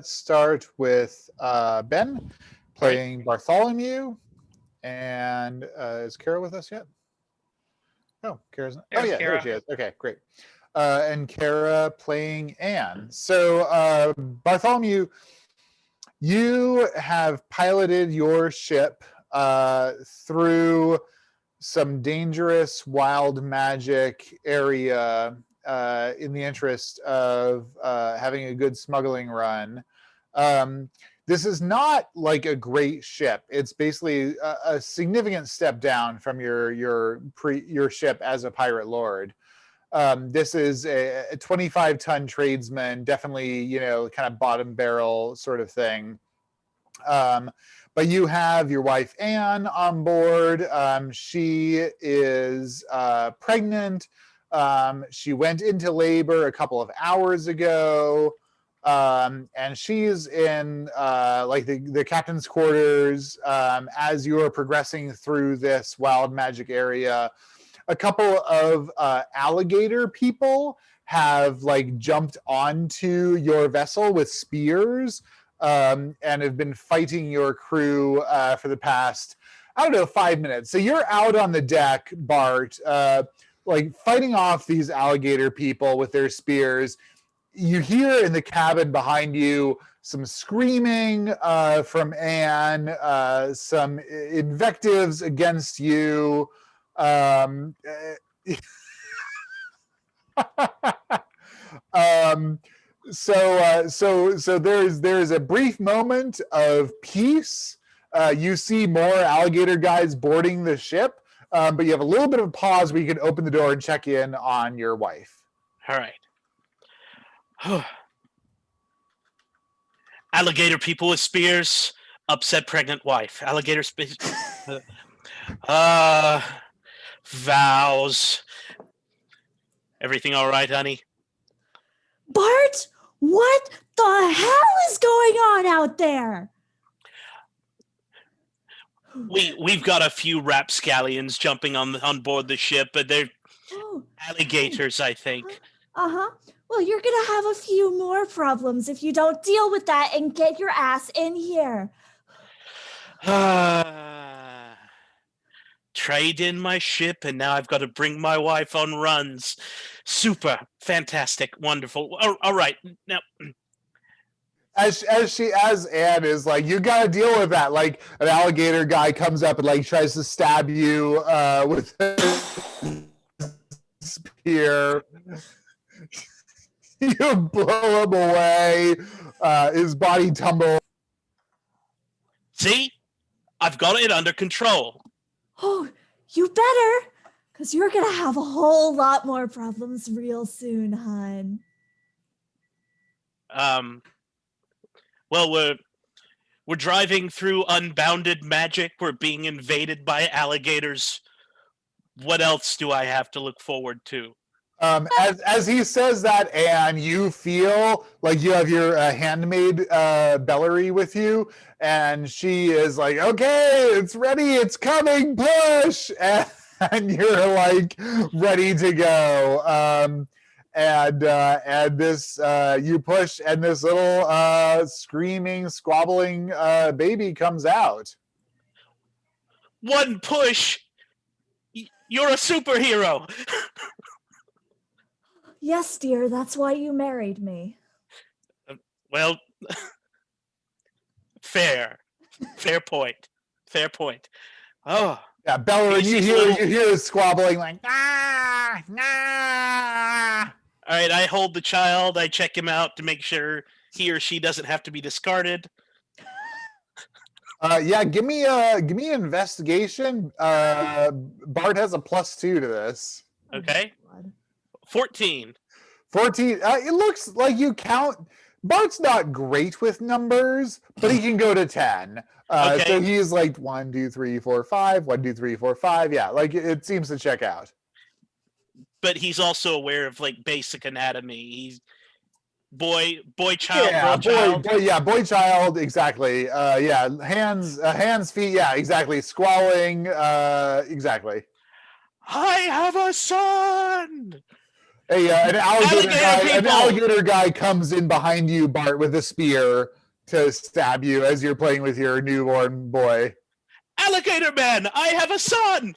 start with Ben playing Bartholomew. And is Kara with us yet? Oh, Kara's not. Oh, yeah, there she is. Okay, great. And Kara playing Anne. So, Bartholomew, you have piloted your ship through some dangerous wild magic area in the interest of having a good smuggling run. This is not like a great ship. It's basically a significant step down from your ship as a pirate lord. This is a 25-ton tradesman, definitely, kind of bottom barrel sort of thing. But you have your wife, Anne, on board. She is pregnant. She went into labor a couple of hours ago. And she's in like the captain's quarters as you are progressing through this wild magic area. A couple of alligator people have like jumped onto your vessel with spears and have been fighting your crew for the past, 5 minutes. So you're out on the deck, Bart, like fighting off these alligator people with their spears. You hear in the cabin behind you some screaming from Anne, some invectives against you. So there's a brief moment of peace. You see more alligator guys boarding the ship, but you have a little bit of a pause where you can open the door and check in on your wife. All right. Alligator people with spears, upset pregnant wife. Alligator spears. Vows. Everything all right, honey? Bart, what the hell is going on out there? We've got a few rapscallions jumping on board the ship, but they're alligators, I think. Uh-huh. Well, you're going to have a few more problems if you don't deal with that and get your ass in here. Trade in my ship, and now I've got to bring my wife on runs. Super, fantastic, wonderful. All right, now... As Anne is like, you got to deal with that. Like, an alligator guy comes up and like tries to stab you with a spear. You blow him away. His body tumbles. See? I've got it under control. Oh, you better, because you're going to have a whole lot more problems real soon, hon. Well, we're driving through unbounded magic. We're being invaded by alligators. What else do I have to look forward to? As he says that, Anne, you feel like you have your handmaid Belloryn with you, and she is like, "Okay, it's ready, it's coming, push!" And you're like ready to go. And this you push, and this little screaming, squabbling baby comes out. One push, you're a superhero. Yes, dear, that's why you married me. Well, fair point. Oh, yeah, Belloryn, you hear squabbling like nah. All right, I hold the child. I check him out to make sure he or she doesn't have to be discarded. Yeah, give me an investigation. Bart has a +2 to this. Okay. 14. It looks like you count. Bart's not great with numbers, but he can go to 10. Okay. So he's like 1, 2, 3, 4, 5. 1, 2, 3, 4, 5. Yeah, like it seems to check out. But he's also aware of like basic anatomy. He's boy, child, yeah, girl, child. Boy, child, exactly. Hands, feet, yeah, exactly. Squalling, exactly. I have a son. An Alligator alligator guy comes in behind you, Bart, with a spear to stab you as you're playing with your newborn boy. Alligator man, I have a son.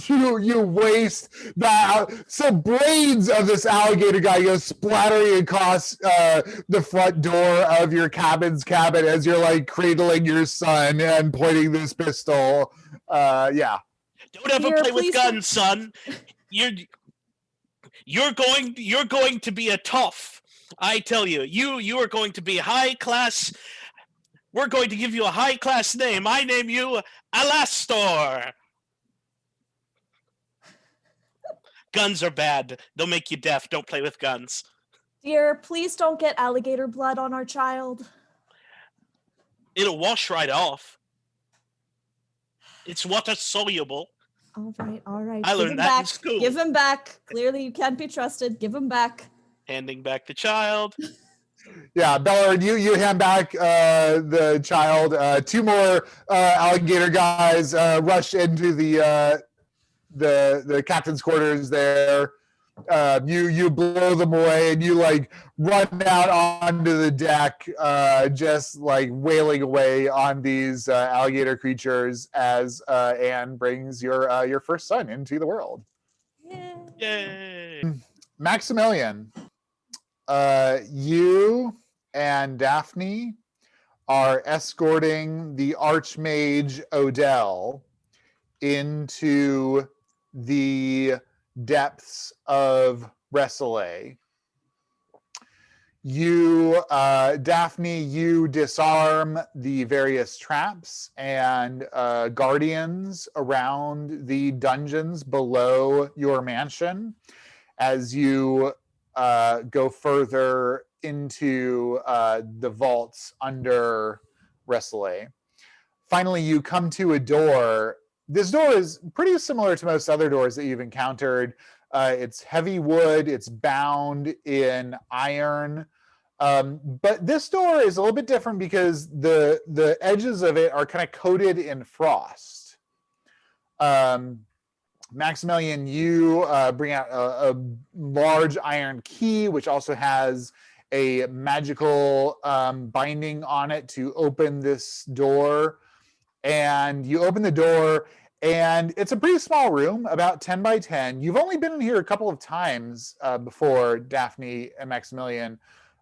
You waste that. So blades of this alligator guy go splattering across the front door of your cabin as you're like cradling your son and pointing this pistol. Yeah. Don't ever play with guns, son. You're going to be a tough. I tell you, you are going to be high class. We're going to give you a high class name. I name you Alastor. Guns are bad. They'll make you deaf. Don't play with guns. Dear, please don't get alligator blood on our child. It'll wash right off. It's water soluble. All right. I learned that in school. Give him back. Clearly, you can't be trusted. Give him back. Handing back the child. Yeah, Belloryn, you hand back the child. Two more alligator guys rush into the captain's quarters there. You blow them away and you like run out onto the deck, just like wailing away on these alligator creatures as Anne brings your first son into the world. Yay! Maximilian, you and Daphne are escorting the Archmage Odell into the depths of Resselet. You, Daphne, you disarm the various traps and guardians around the dungeons below your mansion as you go further into the vaults under Resselet. Finally, you come to a door. This door is pretty similar to most other doors that you've encountered. It's heavy wood. It's bound in iron. But this door is a little bit different because the edges of it are kind of coated in frost. Maximilian, you bring out a large iron key, which also has a magical binding on it to open this door. And you open the door, and it's a pretty small room, about 10 by 10. You've only been in here a couple of times before, Daphne and Maximilian.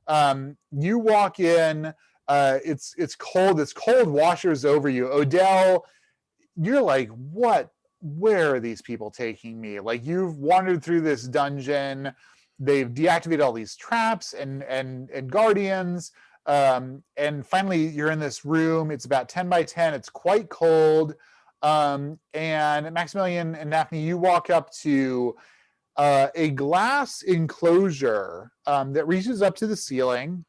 You walk in, it's cold. This cold washes over you. Odell, you're like, where are these people taking me? Like, you've wandered through this dungeon. They've deactivated all these traps and guardians. And finally, you're in this room. It's about 10 by 10. It's quite cold. And Maximilian and Daphne, you walk up to a glass enclosure that reaches up to the ceiling.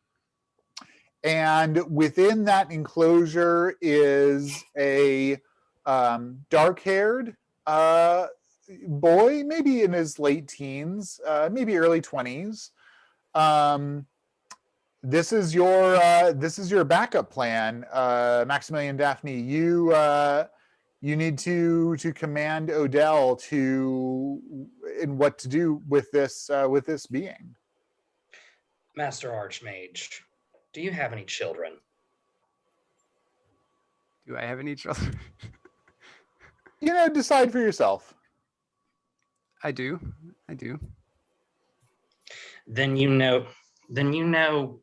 And within that enclosure is a dark-haired boy, maybe in his late teens, maybe early 20s. This is your backup plan, Maximilian, Daphne. You need to command Odell in what to do with this being. Master Archmage, do you have any children? Do I have any children? Decide for yourself. I do. Then you know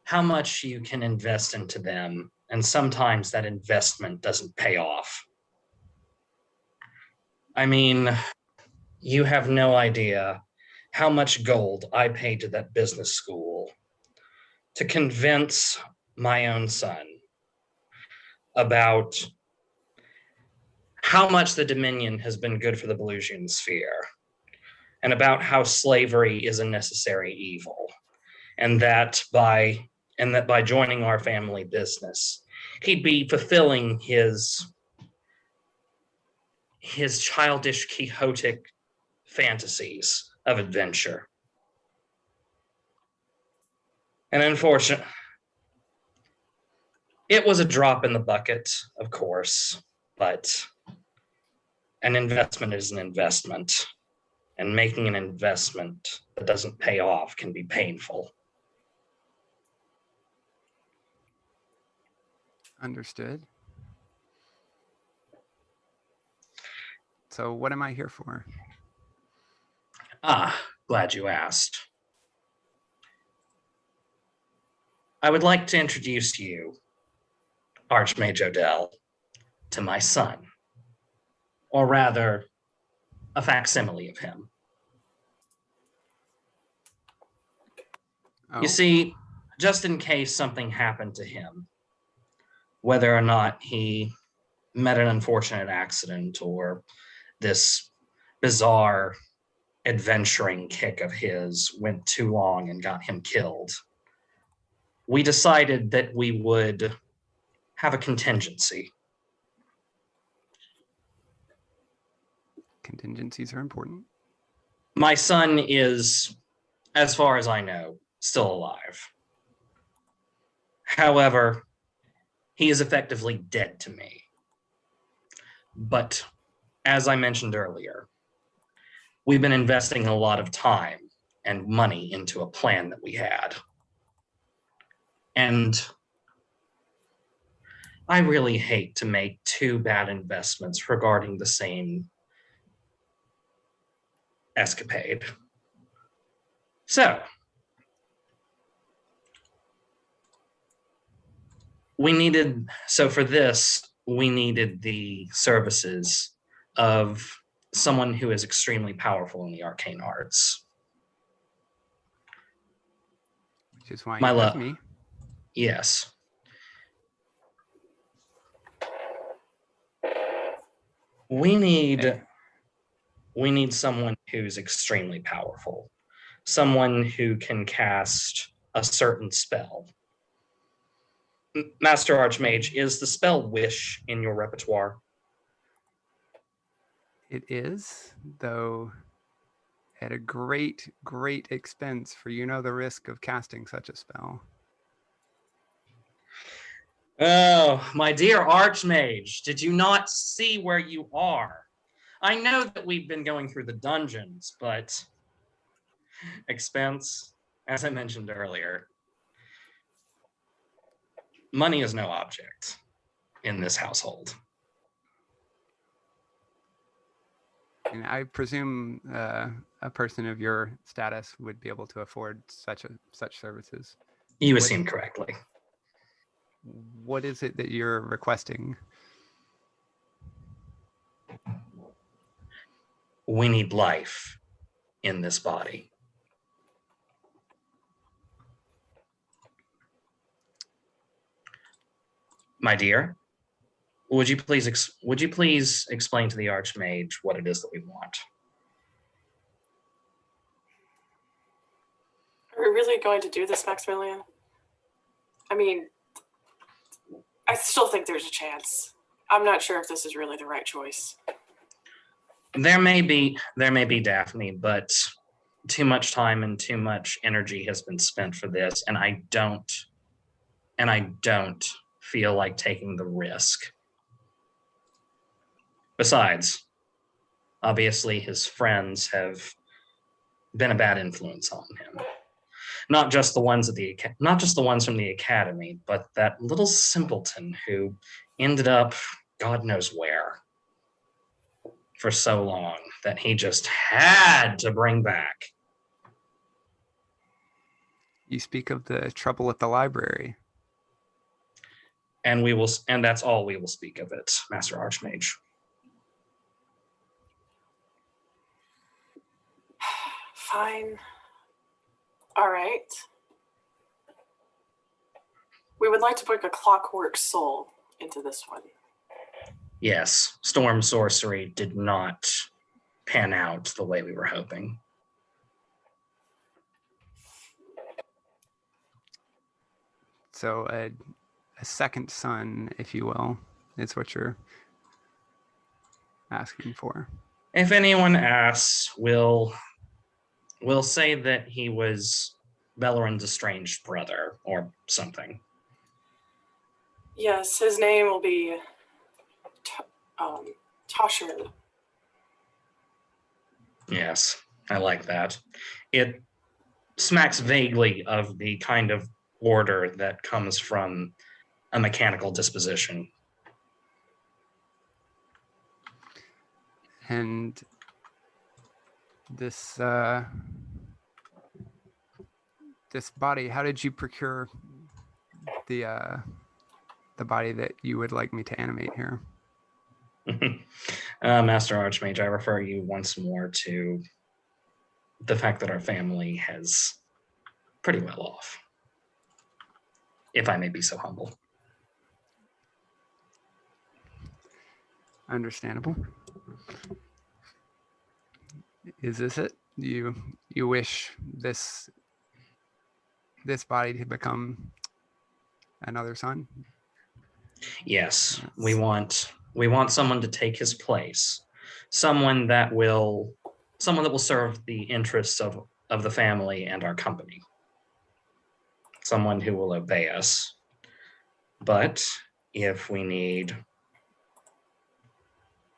how much you can invest into them, and sometimes that investment doesn't pay off. I mean, you have no idea how much gold I paid to that business school to convince my own son about how much the Dominion has been good for the Belusian sphere, and about how slavery is a necessary evil, and that by joining our family business, he'd be fulfilling his childish quixotic fantasies of adventure. And unfortunately, it was a drop in the bucket, of course, but An investment is an investment, and making an investment that doesn't pay off can be painful. Understood. So what am I here for? Glad you asked. I would like to introduce you, Archmage Odell, to my son, or rather, a facsimile of him. Oh, You see, just in case something happened to him, whether or not he met an unfortunate accident or this bizarre adventuring kick of his went too long and got him killed, we decided that we would have a contingency. contingencies are important. My son is, as far as I know, still alive. However, he is effectively dead to me. But as I mentioned earlier, we've been investing a lot of time and money into a plan that we had. And I really hate to make two bad investments regarding the same escapade. So, for this, we needed the services of someone who is extremely powerful in the arcane arts. Which is why My you have love. me. Yes. We need someone who's extremely powerful. Someone who can cast a certain spell. Master Archmage, is the spell Wish in your repertoire? It is, though at a great, great expense, for you know the risk of casting such a spell. Oh, my dear Archmage, did you not see where you are? I know that we've been going through the dungeons, but expense, as I mentioned earlier, money is no object in this household. And I presume a person of your status would be able to afford such services. You assume correctly. What is it that you're requesting? We need life in this body. My dear, would you please explain to the Archmage what it is that we want? Are we really going to do this, Maximilian? I mean, I still think there's a chance. I'm not sure if this is really the right choice. There may be, Daphne, but too much time and too much energy has been spent for this, and I don't feel like taking the risk. Besides, obviously his friends have been a bad influence on him. Not just the ones from the academy, but that little simpleton who ended up God knows where for so long that he just had to bring back. You speak of the trouble at the library. And that's all we will speak of it, Master Archmage. Fine. All right. We would like to book a clockwork soul into this one. Yes, storm sorcery did not pan out the way we were hoping. So a second son, if you will, is what you're asking for. If anyone asks, we'll say that he was Belloryn's estranged brother or something. Yes, his name will be Tosher. Yes, I like that. It smacks vaguely of the kind of order that comes from a mechanical disposition. And this this body, how did you procure the body that you would like me to animate here? Master Archmage, I refer you once more to the fact that our family has pretty well off, if I may be so humble. Understandable. Is this it? You wish this body to become another son? Yes, we want someone to take his place, someone that will serve the interests of the family and our company, someone who will obey us. But if we need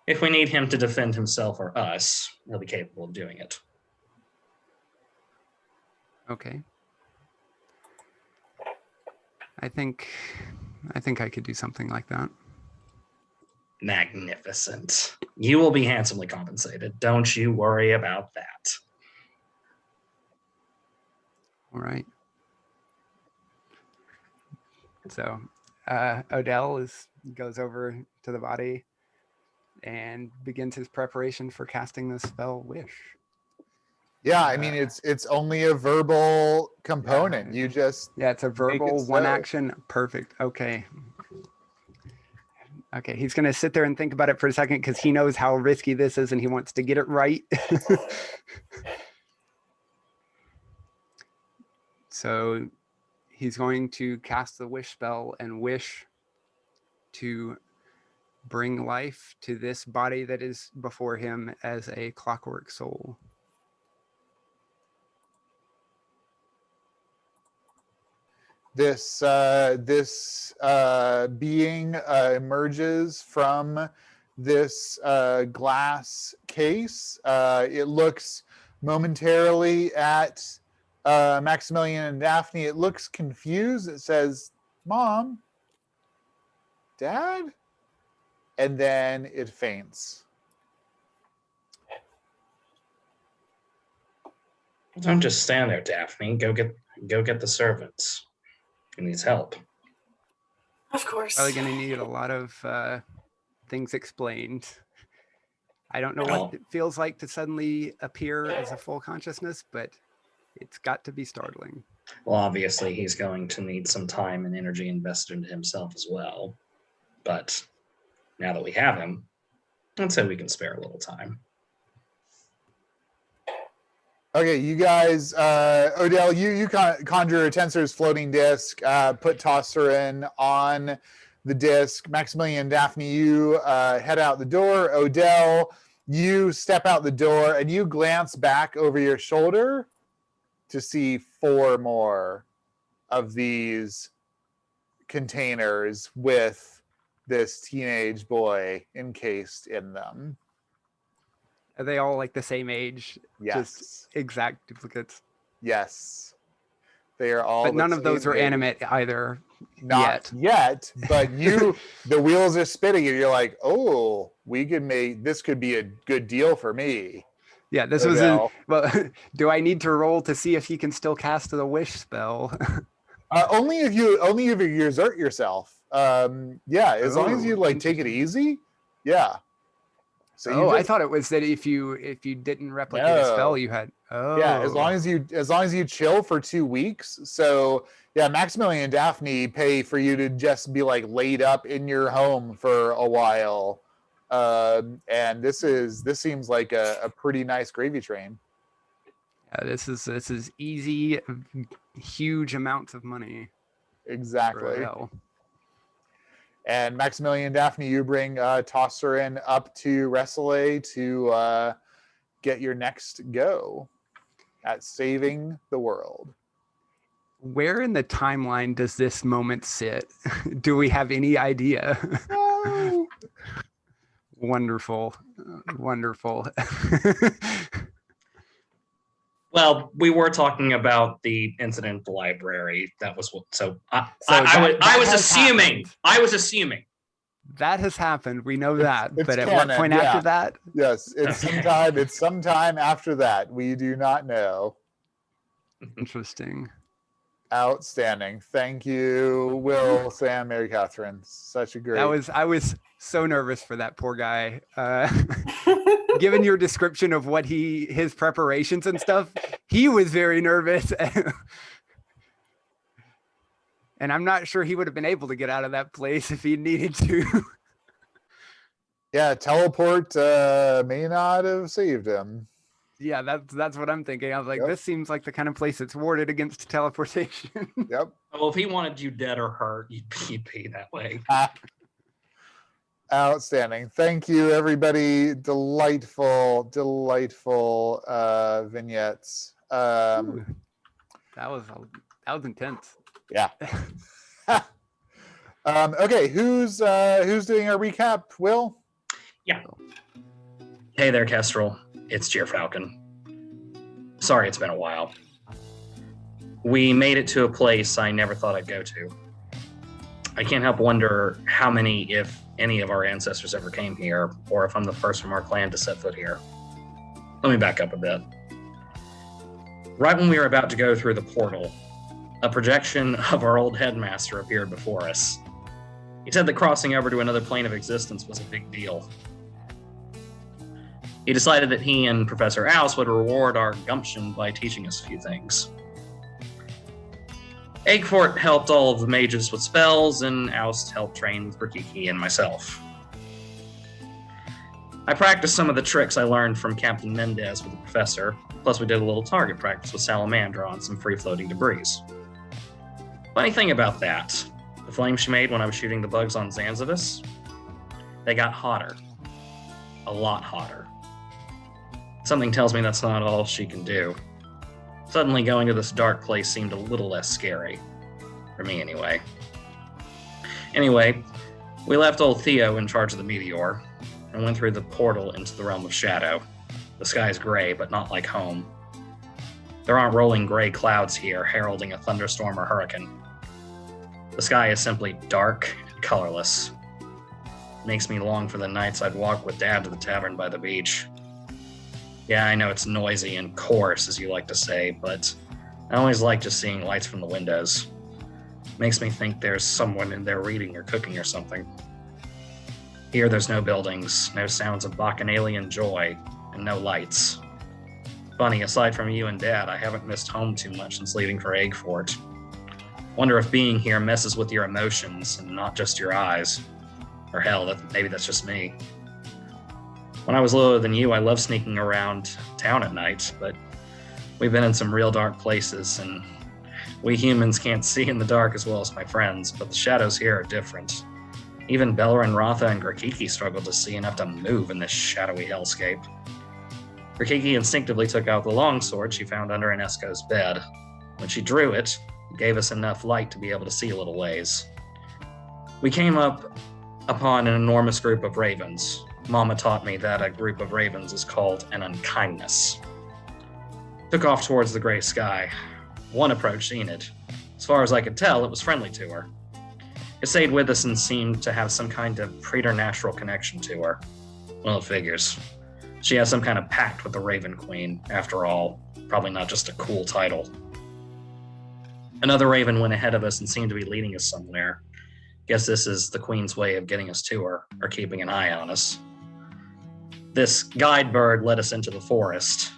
him to defend himself or us, he'll be capable of doing it. Okay. I think I could do something like that. Magnificent. You will be handsomely compensated. Don't you worry about that. All right. So Odell goes over to the body and begins his preparation for casting the spell Wish. Yeah, I mean it's only a verbal component. Yeah. You just it's a verbal so. one action. Perfect. Okay, he's gonna sit there and think about it for a second because he knows how risky this is and he wants to get it right. So he's going to cast the Wish spell and wish to bring life to this body that is before him as a clockwork soul. This being emerges from this glass case. It looks momentarily at Maximilian and Daphne. It looks confused. It says, "Mom, Dad?" And then it faints. Don't just stand there, Daphne. Go get the servants. He needs help. Of course. Probably going to need a lot of things explained. I don't know what it feels like to suddenly appear as a full consciousness, but it's got to be startling. Well, obviously, he's going to need some time and energy invested into himself as well. But now that we have him, I'd say we can spare a little time. Okay, you guys, Odell, you conjure a Tensor's floating disc, put Tosserin on the disc. Maximilian and Daphne, you head out the door. Odell, you step out the door and you glance back over your shoulder to see 4 more of these containers with this teenage boy encased in them. Are they all like the same age? Yes. Just exact duplicates? Yes. They are all. But none of those are animate either. Not yet, but the wheels are spinning and you're like, oh, this could be a good deal for me. Yeah, this was do I need to roll to see if he can still cast the Wish spell? Only if you exert yourself. As long as you take it easy. Yeah. So I thought it was that if you didn't replicate a spell, you had. Yeah, as long as you chill for 2 weeks. So yeah, Maximilian and Daphne pay for you to just be laid up in your home for a while, and this seems like a pretty nice gravy train. Yeah, this is easy, huge amounts of money. Exactly. And Maximilian and Daphne, you bring Tosserin up to Resselet to get your next go at saving the world. Where in the timeline does this moment sit? Do we have any idea? No. Wonderful. Well, we were talking about the incident at the library. That was what. So I was assuming. Happened. I was assuming. That has happened. We know that. It's But at canon, what point yeah. after that? Yes, it's sometime after that. We do not know. Interesting. Outstanding. Thank you, Will, Sam, Mary, Katherine. Such a great. I was so nervous for that poor guy. Given your description of what his preparations and stuff, he was very nervous. And I'm not sure he would have been able to get out of that place if he needed to. Yeah, teleport may not have saved him. Yeah, that's what I'm thinking. I was like, Yep. This seems like the kind of place that's warded against teleportation. Yep. Well, if he wanted you dead or hurt, you'd be that way. Outstanding. Thank you, everybody. Delightful vignettes. Ooh, that was intense. Yeah. Okay, who's doing our recap? Will? Yeah. Hey there, Kestrel. It's Falcon. Sorry it's been a while. We made it to a place I never thought I'd go to. I can't help wonder how many, if any, of our ancestors ever came here, or if I'm the first from our clan to set foot here. Let me back up a bit. Right when we were about to go through the portal, a projection of our old headmaster appeared before us. He said that crossing over to another plane of existence was a big deal. He decided that he and Professor Aezsh would reward our gumption by teaching us a few things. Eggfort helped all of the mages with spells, and Aezsh helped train with Grikiki and myself. I practiced some of the tricks I learned from Captain Mendez with the professor, plus we did a little target practice with Salamandra on some free-floating debris. Funny thing about that, the flames she made when I was shooting the bugs on Zanzivis, they got hotter. A lot hotter. Something tells me that's not all she can do. Suddenly going to this dark place seemed a little less scary. For me, anyway. Anyway, we left old Theo in charge of the meteor, and went through the portal into the realm of shadow. The sky's gray, but not like home. There aren't rolling gray clouds here, heralding a thunderstorm or hurricane. The sky is simply dark and colorless. It makes me long for the nights I'd walk with Dad to the tavern by the beach. Yeah, I know it's noisy and coarse, as you like to say, but I always like just seeing lights from the windows. Makes me think there's someone in there reading or cooking or something. Here there's no buildings, no sounds of bacchanalian joy, and no lights. Funny, aside from you and Dad, I haven't missed home too much since leaving for Eggfort. Wonder if being here messes with your emotions and not just your eyes. Or hell, maybe that's just me. When I was littler than you, I loved sneaking around town at night, but we've been in some real dark places, and we humans can't see in the dark as well as my friends, but the shadows here are different. Even Belloryn, Ratha, and Grikiki struggled to see enough to move in this shadowy hellscape. Grikiki instinctively took out the longsword she found under Enesco's bed. When she drew it, it gave us enough light to be able to see a little ways. We came upon an enormous group of ravens. Mama taught me that a group of ravens is called an unkindness. Took off towards the gray sky. One approached Enid. As far as I could tell, it was friendly to her. It stayed with us and seemed to have some kind of preternatural connection to her. Well, it figures. She has some kind of pact with the Raven Queen, after all. Probably not just a cool title. Another raven went ahead of us and seemed to be leading us somewhere. Guess this is the Queen's way of getting us to her, or keeping an eye on us. This guide bird led us into the forest,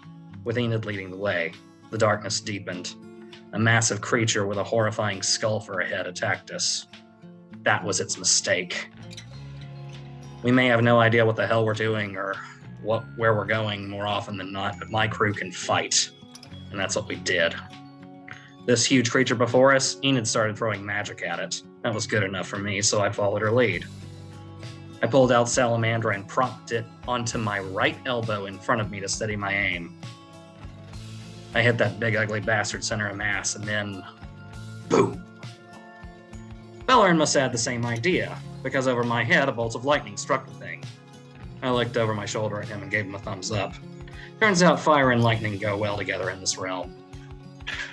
with Enid leading the way. The darkness deepened. A massive creature with a horrifying skull for a head attacked us. That was its mistake. We may have no idea what the hell we're doing or where we're going more often than not, but my crew can fight, and that's what we did. This huge creature before us, Enid started throwing magic at it. That was good enough for me, so I followed her lead. I pulled out Salamandra and propped it onto my right elbow in front of me to steady my aim. I hit that big ugly bastard center of mass, and then boom! Belloryn must have had the same idea, because over my head a bolt of lightning struck the thing. I looked over my shoulder at him and gave him a thumbs up. Turns out fire and lightning go well together in this realm.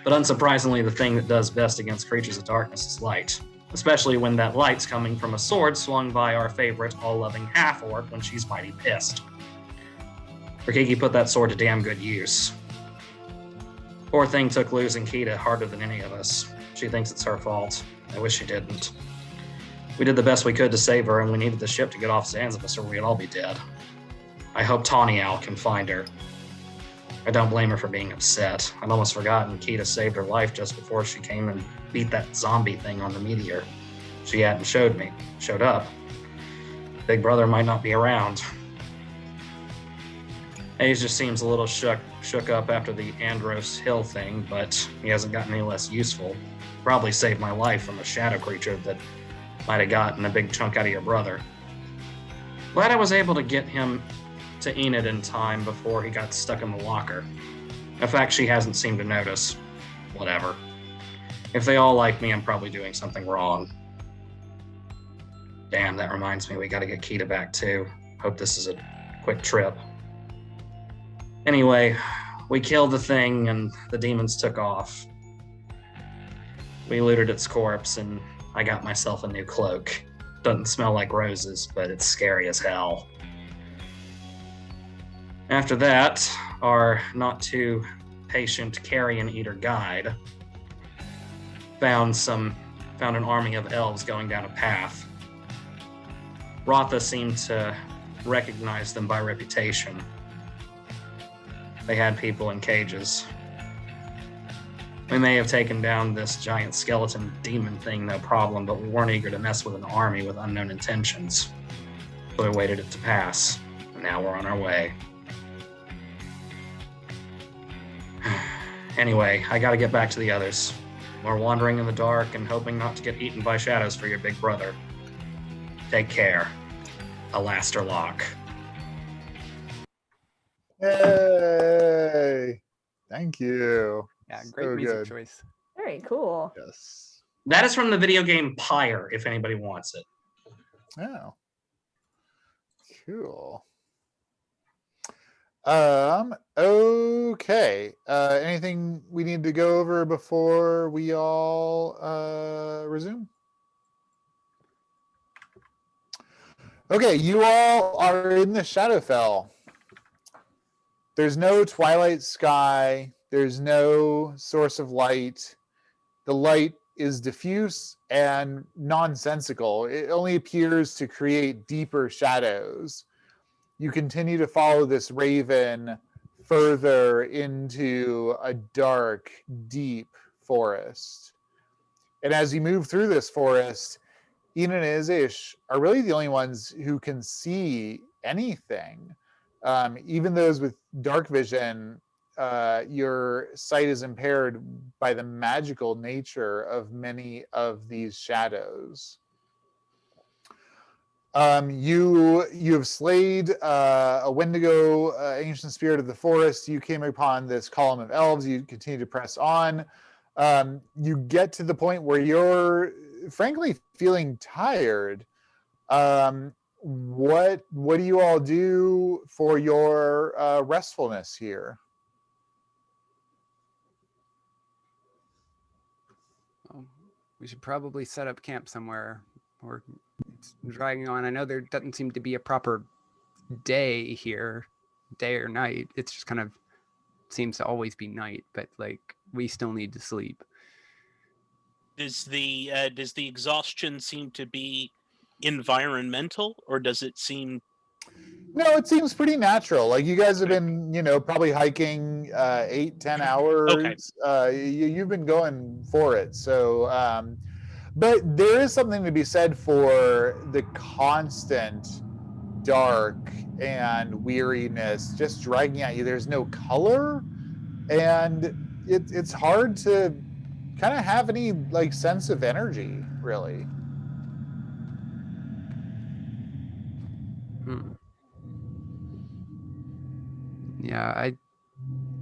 But unsurprisingly, the thing that does best against creatures of darkness is light, especially when that light's coming from a sword swung by our favorite all-loving half-orc when she's mighty pissed. Grikiki put that sword to damn good use. Poor thing took losing Kida harder than any of us. She thinks it's her fault. I wish she didn't. We did the best we could to save her, and we needed the ship to get off Zanzibar or we'd all be dead. I hope Tawny Owl can find her. I don't blame her for being upset. I'd almost forgotten Kida saved her life just before she came and beat that zombie thing on the meteor. She hadn't showed up. Big brother might not be around. Aezh just seems a little shook up after the Andros Hill thing, but he hasn't gotten any less useful. Probably saved my life from a shadow creature that might have gotten a big chunk out of your brother. Glad I was able to get him to Enid in time before he got stuck in the locker. A fact she hasn't seemed to notice. Whatever. If they all like me, I'm probably doing something wrong. Damn, that reminds me, we gotta get Kida back too. Hope this is a quick trip. Anyway, we killed the thing and the demons took off. We looted its corpse and I got myself a new cloak. Doesn't smell like roses, but it's scary as hell. After that, our not too patient carrion eater guide found an army of elves going down a path. Ratha seemed to recognize them by reputation. They had people in cages. We may have taken down this giant skeleton demon thing, no problem, but we weren't eager to mess with an army with unknown intentions. So we waited it to pass, and now we're on our way. Anyway, I gotta get back to the others. More wandering in the dark and hoping not to get eaten by shadows for your big brother. Take care. Alastair Locke. Yay! Thank you. Yeah, great So music good. choice. Very cool. Yes. That is from the video game Pyre, if anybody wants it. Oh. Cool. Okay. Anything we need to go over before we all resume? Okay, you all are in the Shadowfell. There's no twilight sky. There's no source of light. The light is diffuse and nonsensical. It only appears to create deeper shadows. You continue to follow this raven further into a dark, deep forest. And as you move through this forest, Enid and Aezsh are really the only ones who can see anything. Even those with dark vision, your sight is impaired by the magical nature of many of these shadows. You have slayed a Wendigo, ancient spirit of the forest. You came upon this column of elves. You continue to press on. You get to the point where you're frankly feeling tired. What do you all do for your restfulness here? Well, we should probably set up camp somewhere. Or it's dragging on. I know there doesn't seem to be a proper day here, day or night. It's just kind of seems to always be night, but like we still need to sleep. Does the exhaustion seem to be environmental, or does it seem? No, it seems pretty natural. Like you guys have been, probably hiking 8-10 hours. Okay. You've been going for it. So, but there is something to be said for the constant dark and weariness just dragging at you. There's no color, and it's hard to kind of have any like sense of energy, really. Yeah,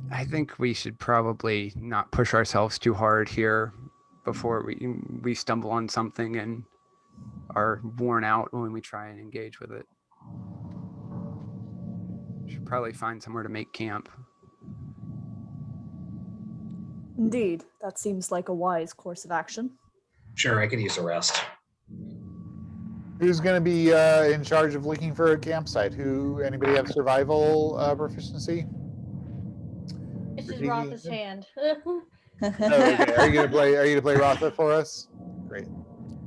I think we should probably not push ourselves too hard here before we stumble on something and are worn out when we try and engage with it. Should probably find somewhere to make camp. Indeed, that seems like a wise course of action. Sure, I could use a rest. Who's going to be in charge of looking for a campsite? Anybody have survival proficiency? This is Grikiki? Ratha's hand. Oh, okay. Are you gonna play Ratha for us? Great.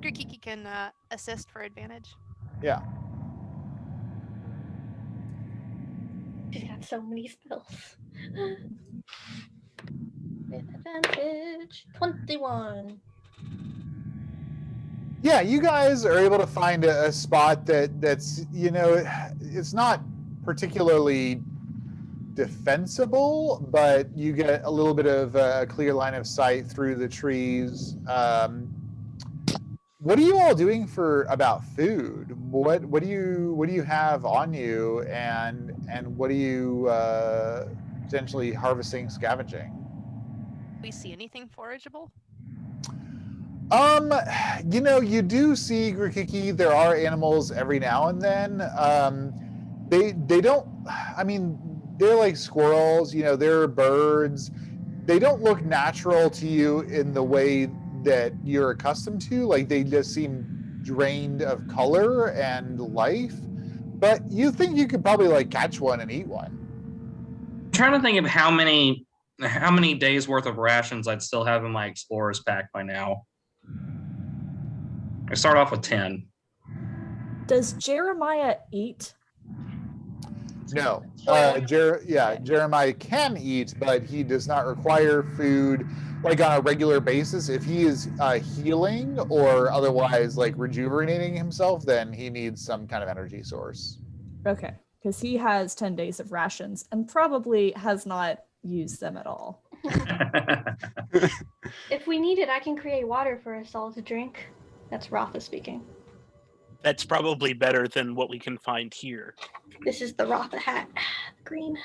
Grikiki can assist for advantage. Yeah. She's got so many spells. With advantage. 21. Yeah, you guys are able to find a spot that's it's not particularly defensible, but you get a little bit of a clear line of sight through the trees. What are you all doing about food? What do you have on you, and what are you potentially harvesting, scavenging? We see anything forageable? You do see, Grikiki, there are animals every now and then. They don't, I mean, they're like squirrels, they're birds. They don't look natural to you in the way that you're accustomed to. Like, they just seem drained of color and life. But you think you could probably like catch one and eat one. I'm trying to think of how many days worth of rations I'd still have in my explorer's pack by now. I start off with 10. Does Jeremiah eat? No. Jeremiah can eat, but he does not require food like on a regular basis. If he is healing or otherwise like rejuvenating himself, then he needs some kind of energy source. Okay, because he has 10 days of rations and probably has not used them at all. If we need it, I can create water for us all to drink. That's Ratha speaking. That's probably better than what we can find here. This is the Ratha hat. Green.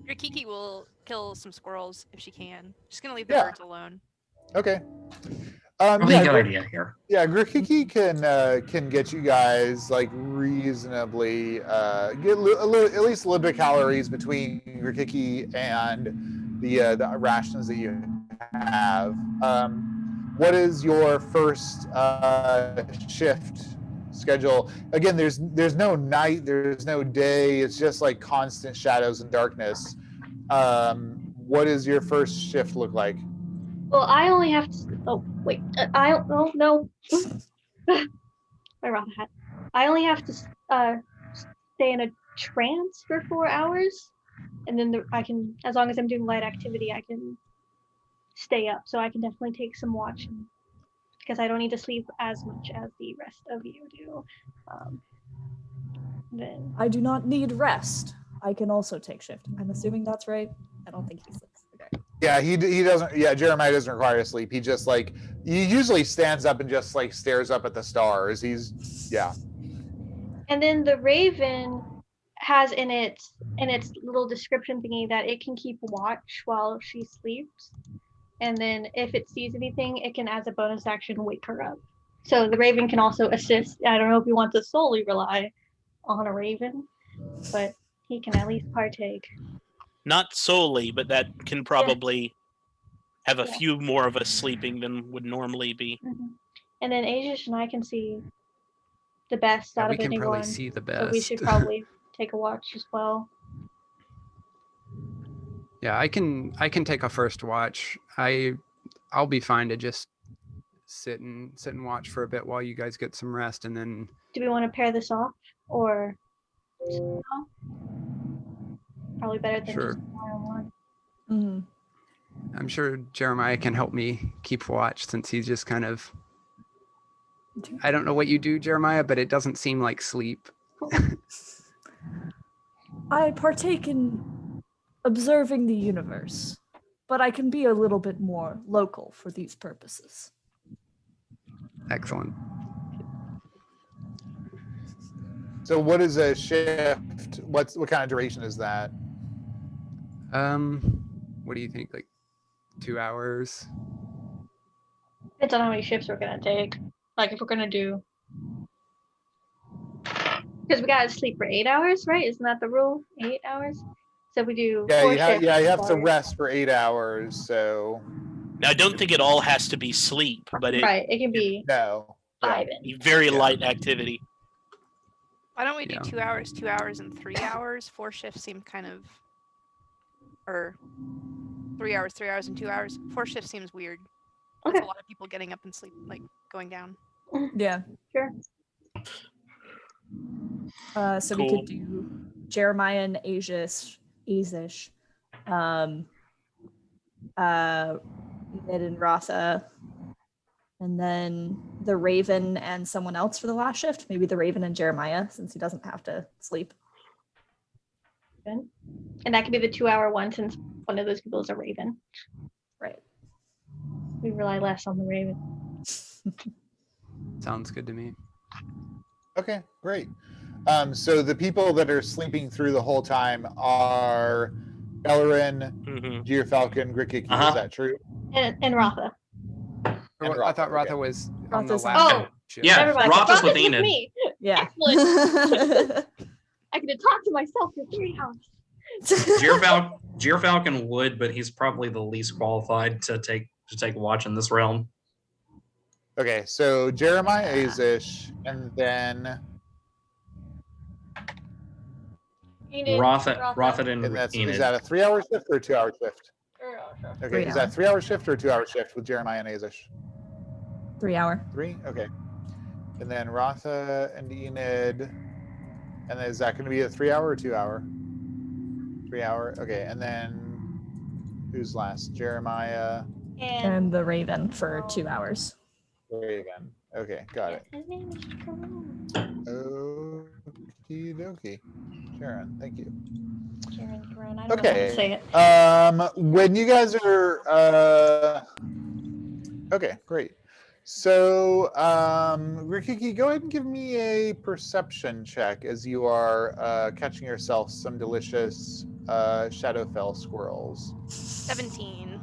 Grikiki will kill some squirrels if she can. She's gonna leave the birds alone. Okay. Good idea here. Yeah, Grikiki can get you guys like reasonably get at least a little bit of calories between Grikiki and the rations that you have. What is your first shift schedule? Again, there's no night, there's no day. It's just like constant shadows and darkness. What does your first shift look like? Well, I only have to. Oh wait, I don't know. My Ratha hat. I only have to stay in a trance for 4 hours, and then I can, as long as I'm doing light activity, I can stay up. So I can definitely take some watching because I don't need to sleep as much as the rest of you do. Then I do not need rest. I can also take shift. I'm assuming that's right. I don't think he sleeps. Okay. Yeah, he doesn't. Yeah, Jeremiah doesn't require to sleep. He just like he usually stands up and just like stares up at the stars. And then the raven has in its little description thingy that it can keep watch while she sleeps. And then if it sees anything, it can, as a bonus action, wake her up. So the raven can also assist. I don't know if you want to solely rely on a raven, but he can at least partake. Not solely, but that can probably have a few more of us sleeping than would normally be. Mm-hmm. And then Aezsh and I can see the best out of anyone. We can probably see the best. So we should probably take a watch as well. Yeah, I can take a first watch. I'll be fine to just sit and watch for a bit while you guys get some rest, and then. Do we want to pair this off, or probably better than Sure. just one-on-one? Mm-hmm. I'm sure Jeremiah can help me keep watch since he's just kind of. I don't know what you do, Jeremiah, but it doesn't seem like sleep. I partake in observing the universe, but I can be a little bit more local for these purposes. Excellent. So what is a shift? What kind of duration is that? What do you think? Like 2 hours? Depends on how many shifts we're gonna take. Like if we're gonna do Because we gotta sleep for 8 hours, right? Isn't that the rule? 8 hours. So we do. Yeah, 4 you have, shifts, yeah, you have to so- rest for 8 hours. So Now, I don't think it all has to be sleep, but it Right. It can be no, 5 be in. very Yeah. light activity. Why don't we do Yeah. 2 hours, 2 hours, and 3 hours? 4 shifts seem kind of, or 3 hours, 3 hours, and 2 hours. 4 shifts seems weird. That's Okay. a lot of people getting up and sleep, like going down. Yeah. Sure. So Cool. we could do Jeremiah and Aezsh, Enid and Ratha, and then the Raven and someone else for the last shift. Maybe the Raven and Jeremiah, since he doesn't have to sleep. Good. And that could be the 2-hour one since one of those people is a raven. Right. We rely less on the raven. Sounds good to me. okay, great. So the people that are sleeping through the whole time are Belloryn, Mhm. Gearfalcon, Grikiki. Is Uh-huh. that true? And Ratha. And I Ratha, thought Ratha okay. was on the Ratha's on- last Oh, shift. Yeah, Never mind. Ratha's with Ratha's Enid. me. Yeah. Excellent. I could have talked to myself for 3 hours. Gearfalcon would, but he's probably the least qualified to take watch in this realm. Okay, so Jeremiah, Aezsh, and then Enid, Ratha and and that's Enid. is that a 3-hour shift or a 2-hour shift? Okay, 3 is that a 3-hour shift or a 2-hour shift with Jeremiah and Aezsh? 3 hour. 3? Okay. And then Ratha and Enid. And then is that going to be a 3-hour or 2-hour? 3-hour. Okay, and then who's last? Jeremiah, And the Raven for 2 hours. Raven. Okay, got it. His name is Jerome. Okie dokie. Sharon, thank you. Jerome, I don't know how to say Okay. it. When you guys are okay, great. So Grikiki, go ahead and give me a perception check as you are catching yourself some delicious Shadowfell squirrels. 17.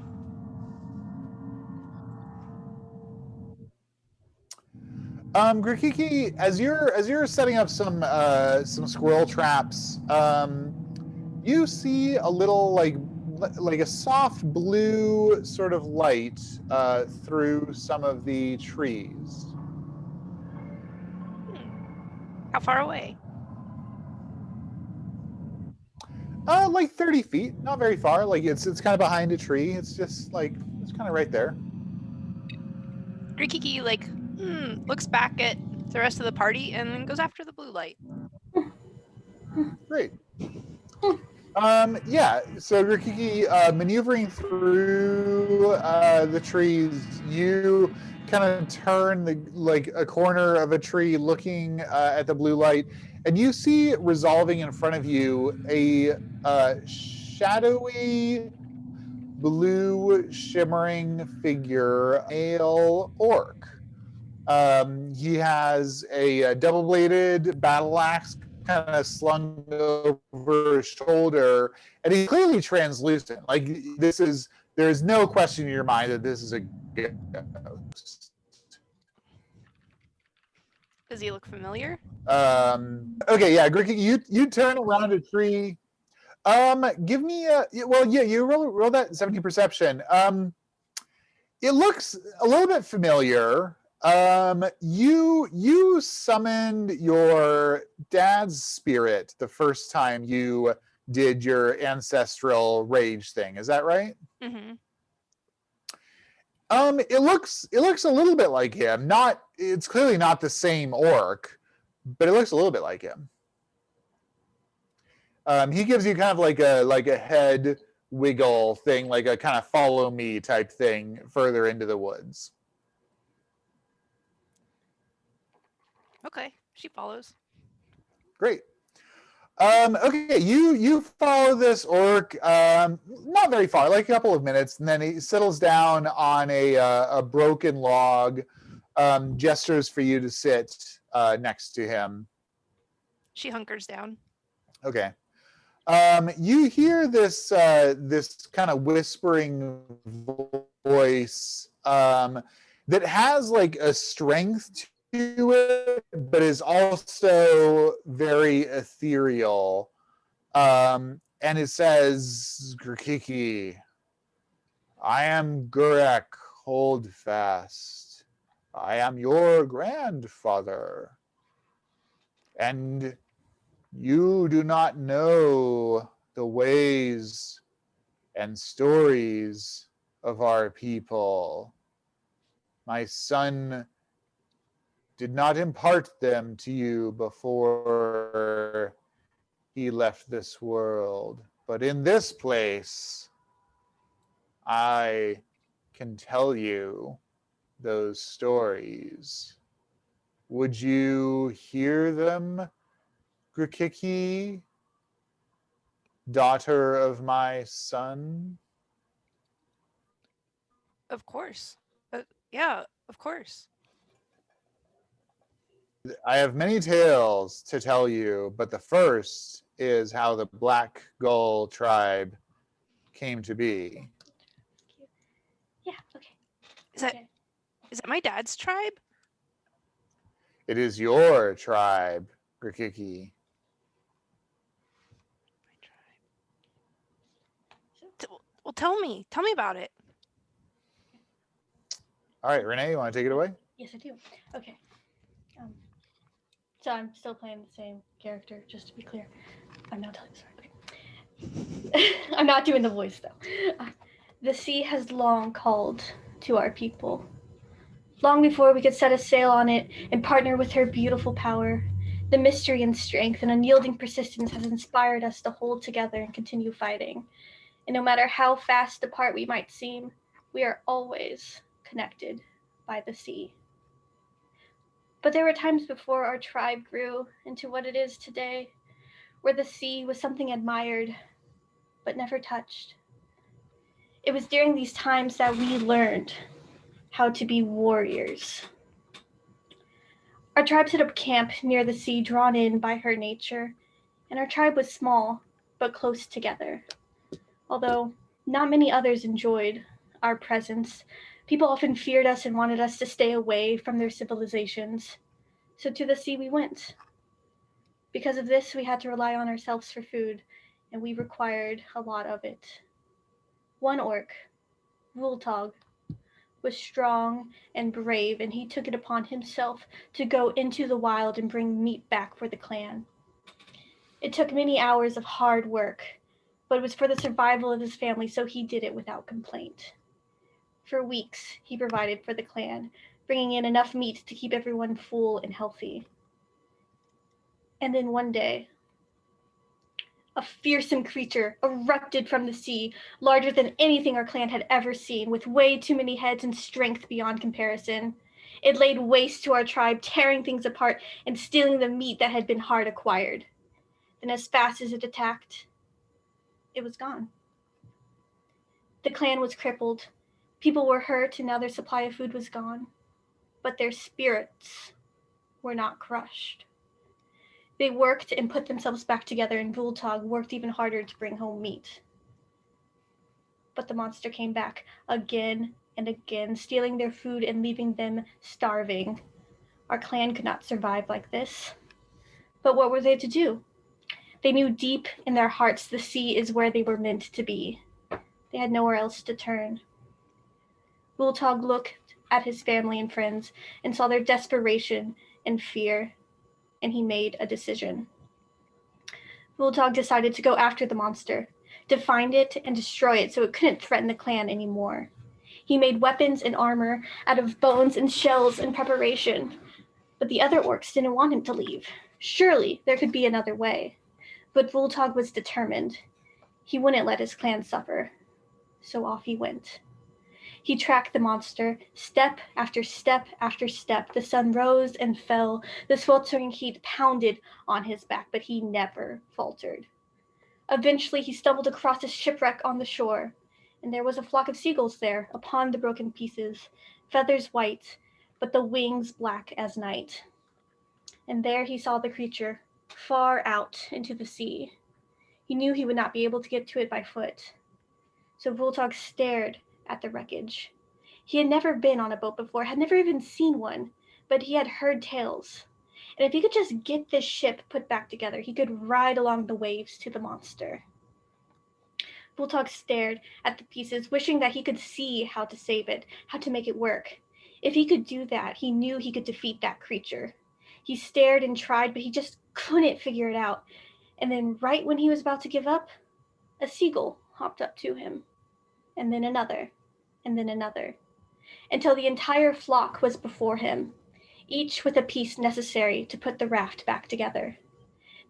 Grikiki, as you're setting up some squirrel traps, you see a little like a soft blue sort of light through some of the trees. How far away? Like 30 feet, not very far. Like it's kind of behind a tree. It's just like it's kind of right there. Grikiki looks back at the rest of the party and then goes after the blue light. Great. Yeah, so Grikiki, maneuvering through the trees, you kind of turn a corner of a tree looking at the blue light, and you see resolving in front of you a shadowy blue shimmering figure, male orc. He has a double-bladed battle axe kind of slung over his shoulder, and he's clearly translucent. Like there's no question in your mind that this is a ghost. Does he look familiar? Okay, yeah, Grikiki, you turn around a tree. Give me you roll that 17 perception. It looks a little bit familiar. You summoned your dad's spirit the first time you did your ancestral rage thing. Is that right? Mm-hmm. It looks a little bit like him. It's clearly not the same orc, but it looks a little bit like him. He gives you kind of like a head wiggle thing, like a kind of follow me type thing further into the woods. Okay, she follows. Great. Okay, you follow this orc not very far, like a couple of minutes, and then he settles down on a broken log, gestures for you to sit next to him. She hunkers down. Okay. You hear this kind of whispering voice that has like a strength to it, but is also very ethereal. And it says, Grikiki, I am Gurek, hold fast. I am your grandfather. And you do not know the ways and stories of our people. My son did not impart them to you before he left this world. But in this place, I can tell you those stories. Would you hear them, Grikiki, daughter of my son? Of course. Yeah, of course. I have many tales to tell you, but the first is how the Black Gull tribe came to be. Yeah, okay. Is that Okay. is that my dad's tribe? It is your tribe, Grikiki. Well, tell me about it. All right, Renee, you want to take it away? Yes, I do. Okay. So I'm still playing the same character, just to be clear. I'm not telling the story. Okay. I'm not doing the voice, though. The sea has long called to our people. Long before we could set a sail on it and partner with her beautiful power, the mystery and strength and unyielding persistence has inspired us to hold together and continue fighting. And no matter how fast apart we might seem, we are always connected by the sea. But there were times before our tribe grew into what it is today, where the sea was something admired, but never touched. It was during these times that we learned how to be warriors. Our tribe set up camp near the sea, drawn in by her nature, and our tribe was small, but close together. Although not many others enjoyed our presence, people often feared us and wanted us to stay away from their civilizations. So to the sea we went. Because of this, we had to rely on ourselves for food, and we required a lot of it. One orc, Vultog, was strong and brave, and he took it upon himself to go into the wild and bring meat back for the clan. It took many hours of hard work, but it was for the survival of his family, so he did it without complaint. For weeks, he provided for the clan, bringing in enough meat to keep everyone full and healthy. And then one day, a fearsome creature erupted from the sea, larger than anything our clan had ever seen, with way too many heads and strength beyond comparison. It laid waste to our tribe, tearing things apart and stealing the meat that had been hard acquired. Then as fast as it attacked, it was gone. The clan was crippled. People were hurt, and now their supply of food was gone. But their spirits were not crushed. They worked and put themselves back together, and Vultog worked even harder to bring home meat. But the monster came back again and again, stealing their food and leaving them starving. Our clan could not survive like this. But what were they to do? They knew deep in their hearts the sea is where they were meant to be. They had nowhere else to turn. Vultog looked at his family and friends and saw their desperation and fear, and he made a decision. Vultog decided to go after the monster, to find it and destroy it so it couldn't threaten the clan anymore. He made weapons and armor out of bones and shells in preparation, but the other orcs didn't want him to leave. Surely there could be another way. But Vultog was determined. He wouldn't let his clan suffer. So off he went. He tracked the monster, step after step after step. The sun rose and fell. The sweltering heat pounded on his back, but he never faltered. Eventually, he stumbled across a shipwreck on the shore, and there was a flock of seagulls there upon the broken pieces, feathers white, but the wings black as night. And there he saw the creature, far out into the sea. He knew he would not be able to get to it by foot. So Vultog stared at the wreckage. He had never been on a boat before, had never even seen one, but he had heard tales. And if he could just get this ship put back together, he could ride along the waves to the monster. Bulldog stared at the pieces, wishing that he could see how to save it, how to make it work. If he could do that, he knew he could defeat that creature. He stared and tried, but he just couldn't figure it out. And then right when he was about to give up, a seagull hopped up to him, and then another, until the entire flock was before him, each with a piece necessary to put the raft back together.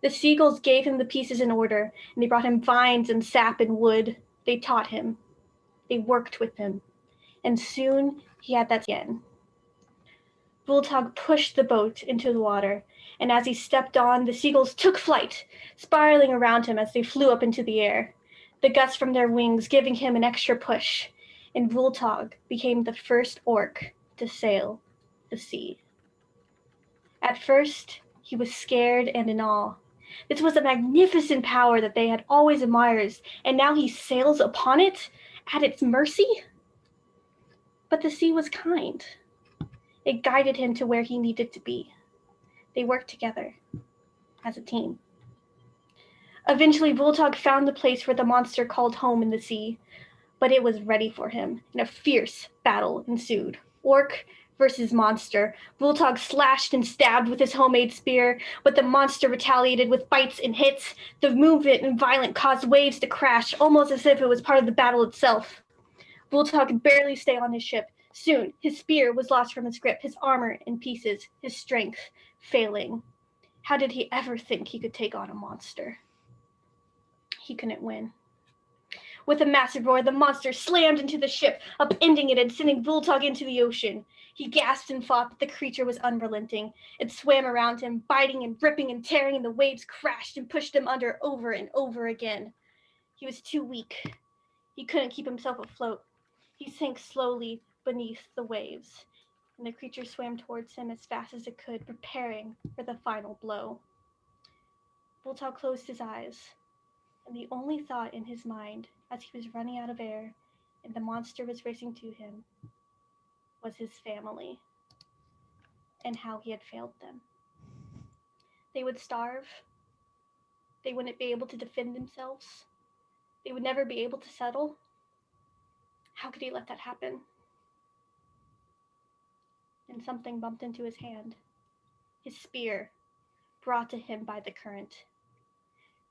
The seagulls gave him the pieces in order, and they brought him vines and sap and wood. They taught him. They worked with him. And soon he had that again. Bulldog pushed the boat into the water, and as he stepped on, the seagulls took flight, spiraling around him as they flew up into the air, the gusts from their wings giving him an extra push, and Bulldog became the first orc to sail the sea. At first, he was scared and in awe. This was a magnificent power that they had always admired, and now he sails upon it, at its mercy? But the sea was kind. It guided him to where he needed to be. They worked together, as a team. Eventually, Bulldog found the place where the monster called home in the sea, but it was ready for him, and a fierce battle ensued. Orc versus monster. Bulldog slashed and stabbed with his homemade spear, but the monster retaliated with bites and hits. The movement and violence caused waves to crash, almost as if it was part of the battle itself. Bulldog could barely stay on his ship. Soon, his spear was lost from his grip, his armor in pieces, his strength failing. How did he ever think he could take on a monster? He couldn't win. With a massive roar, the monster slammed into the ship, upending it and sending Bulldog into the ocean. He gasped and fought, but the creature was unrelenting. It swam around him, biting and ripping and tearing, and the waves crashed and pushed him under over and over again. He was too weak. He couldn't keep himself afloat. He sank slowly beneath the waves, and the creature swam towards him as fast as it could, preparing for the final blow. Bulldog closed his eyes, and the only thought in his mind as he was running out of air and the monster was racing to him was his family and how he had failed them. They would starve. They wouldn't be able to defend themselves. They would never be able to settle. How could he let that happen? And something bumped into his hand. His spear, brought to him by the current.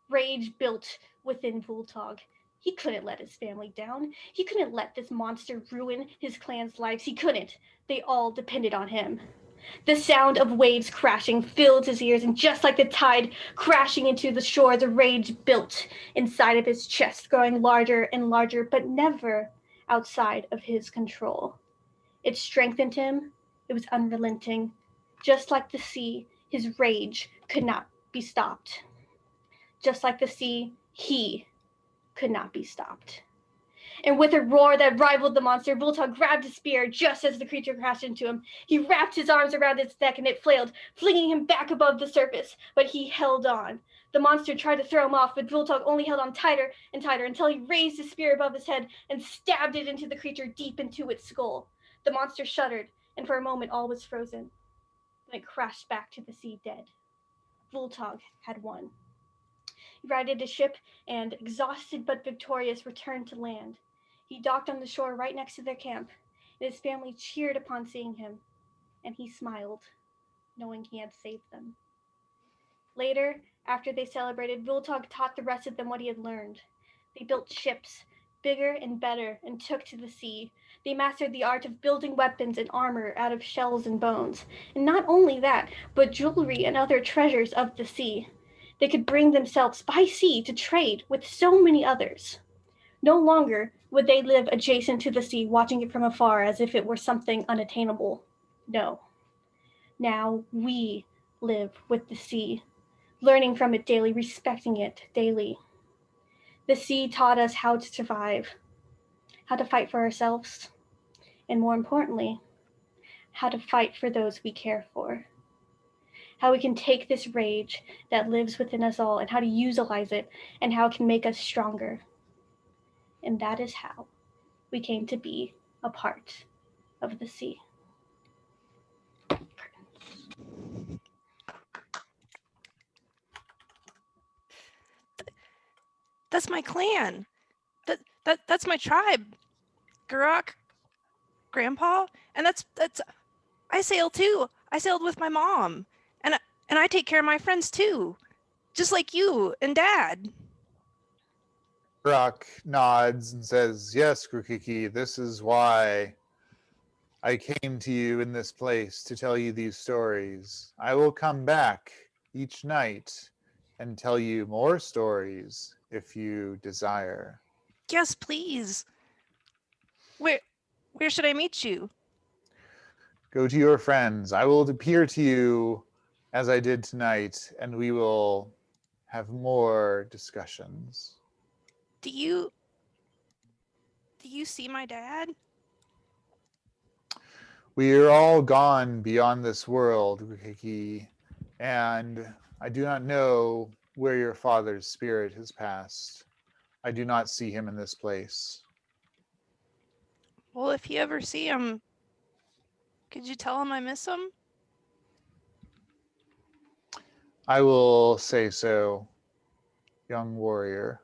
Rage built within Bulldog. He couldn't let his family down. He couldn't let this monster ruin his clan's lives. He couldn't. They all depended on him. The sound of waves crashing filled his ears, and just like the tide crashing into the shore, the rage built inside of his chest, growing larger and larger, but never outside of his control. It strengthened him. It was unrelenting. Just like the sea, his rage could not be stopped. Just like the sea, he could not be stopped. And with a roar that rivaled the monster, Bulldog grabbed his spear just as the creature crashed into him. He wrapped his arms around its neck and it flailed, flinging him back above the surface, but he held on. The monster tried to throw him off, but Bulldog only held on tighter and tighter until he raised his spear above his head and stabbed it into the creature deep into its skull. The monster shuddered, and for a moment all was frozen. Then it crashed back to the sea dead. Bulldog had won. He righted his ship and, exhausted but victorious, returned to land. He docked on the shore right next to their camp, and his family cheered upon seeing him, and he smiled, knowing he had saved them. Later, after they celebrated, Bulldog taught the rest of them what he had learned. They built ships, bigger and better, and took to the sea. They mastered the art of building weapons and armor out of shells and bones. And not only that, but jewelry and other treasures of the sea. They could bring themselves by sea to trade with so many others. No longer would they live adjacent to the sea, watching it from afar as if it were something unattainable. No. Now we live with the sea, learning from it daily, respecting it daily. The sea taught us how to survive, how to fight for ourselves, and more importantly, how to fight for those we care for. How we can take this rage that lives within us all and how to utilize it and how it can make us stronger. And that is how we came to be a part of the sea. Curtain. That's my clan. That's my tribe. Gurok, Grandpa, and that's I sail too. I sailed with my mom, and I take care of my friends too, just like you and Dad. Grok nods and says, "Yes, Grikiki, this is why I came to you in this place to tell you these stories. I will come back each night and tell you more stories if you desire." Yes, please. Where should I meet you? Go to your friends. I will appear to you as I did tonight, and we will have more discussions. Do you see my dad? We are all gone beyond this world, Grikiki, and I do not know where your father's spirit has passed. I do not see him in this place. Well, if you ever see him, could you tell him I miss him? I will say so, young warrior.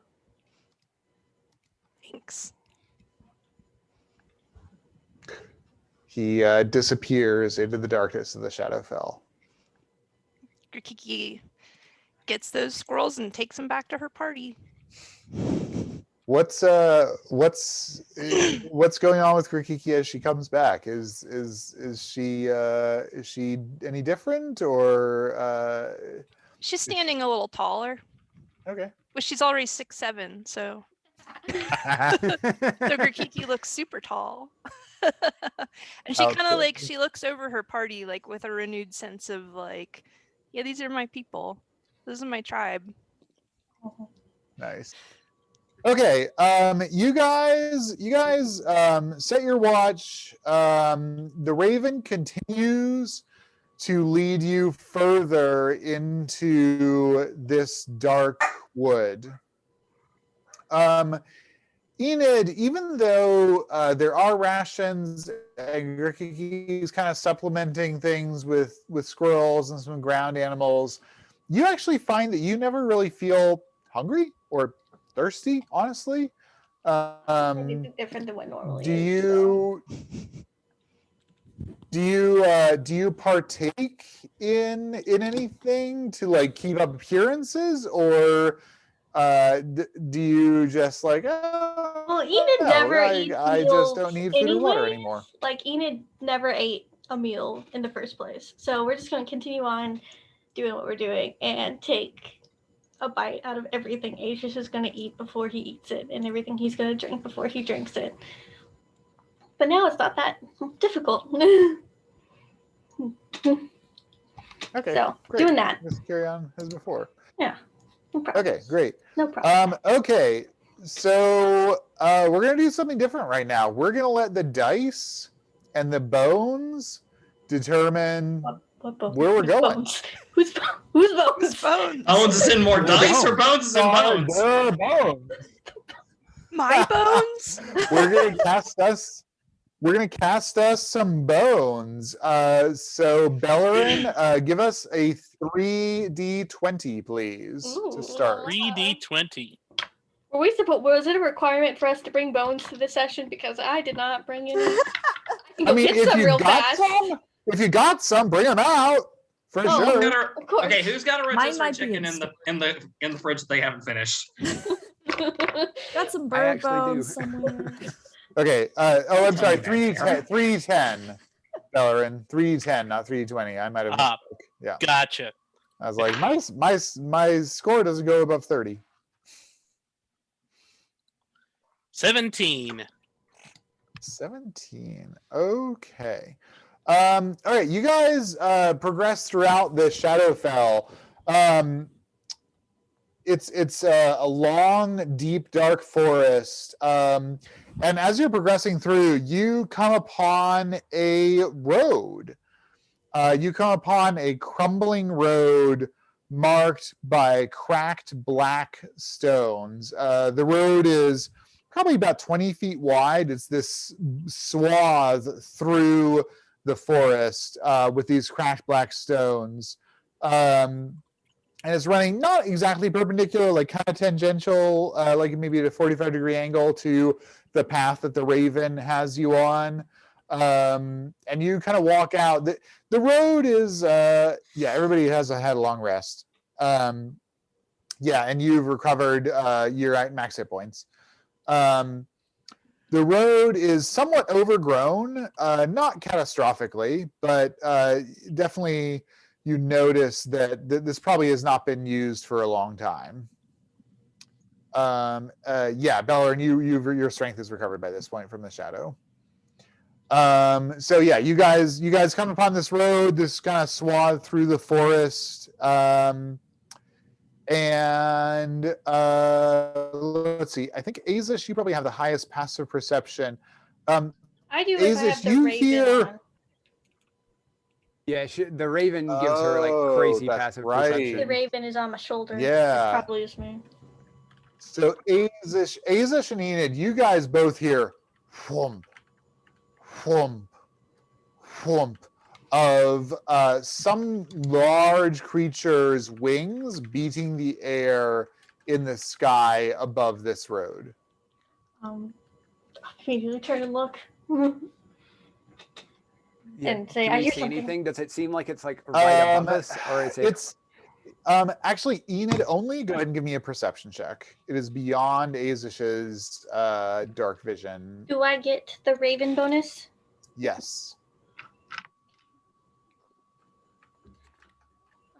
Thanks. He disappears into the darkness of the Shadowfell. Grikiki gets those squirrels and takes them back to her party. What's going on with Grikiki as she comes back? Is she any different, or She's standing a little taller. okay? Well, she's already 6'7", so Grikiki looks super tall. And she kind of like, she looks over her party like with a renewed sense of like, yeah, these are my people. This is my tribe. Nice. Okay, you guys set your watch. The Raven continues to lead you further into this dark wood. Enid, even though there are rations, and Grikiki is kind of supplementing things with squirrels and some ground animals, you actually find that you never really feel hungry or thirsty, honestly. Different than what normally Do is. do you partake in anything to like keep up appearances, or do you just like, oh, Well, Enid never eats I just meals don't need food or water anymore? Like, Enid never ate a meal in the first place. So we're just going to continue on doing what we're doing and take a bite out of everything Aezsh is going to eat before he eats it, and everything he's going to drink before he drinks it. But now it's not that difficult. Okay, so great. doing that. Just carry on as before. Yeah, no problem. Okay, great. No problem. Okay, so we're gonna do something different right now. We're gonna let the dice and the bones determine where we're going. Bones? Who's bones? Bones. Bones is in more dice, or bones is in bones? There are bones. My bones? We're gonna cast us some bones. So Belloryn, give us a 3d20, please, to start. 3d20. Was it a requirement for us to bring bones to the session? Because I did not bring any. I mean, if you got some, bring them out for sure. Of course. Okay, who's got a Mine rotisserie might be chicken in the fridge that they haven't finished? Got some I bird actually do. bones somewhere. Okay. I'm sorry. 3d10, Belloryn. 3d10, not 3d20. I might have misspoke. Yeah. Gotcha. I was like, my score doesn't go above 30. 17. 17. Okay. All right. You guys progress throughout the Shadowfell. It's a long, deep, dark forest. And as you're progressing through, you come upon a road. You come upon a crumbling road marked by cracked black stones. The road is probably about 20 feet wide. It's this swath through the forest with these cracked black stones. and it's running not exactly perpendicular, like kind of tangential, like maybe at a 45-degree angle to the path that the Raven has you on. And you kind of walk out. The road is, everybody has had a long rest. And you've recovered your max hit points. The road is somewhat overgrown, not catastrophically, but definitely you notice that this probably has not been used for a long time. Belloryn, your strength is recovered by this point from the shadow. You guys come upon this road, this kind of swath through the forest. Let's see. I think Aezsh, you probably have the highest passive perception. I do if I have Aezsh, the you Raven hear. on. Yeah, the Raven gives her like crazy that's passive right. perception. The Raven is on my shoulder. Yeah. It probably is me. So Aezsh and Enid, you guys both hear whomp, whomp, whomp of some large creature's wings beating the air in the sky above this road. I immediately turn and look. And say, Can I we hear see something. anything? Does it seem like it's like right above us, or is it? It's actually, Enid, only go ahead and give me a perception check. It is beyond Aezsh's dark vision. Do I get the Raven bonus? Yes.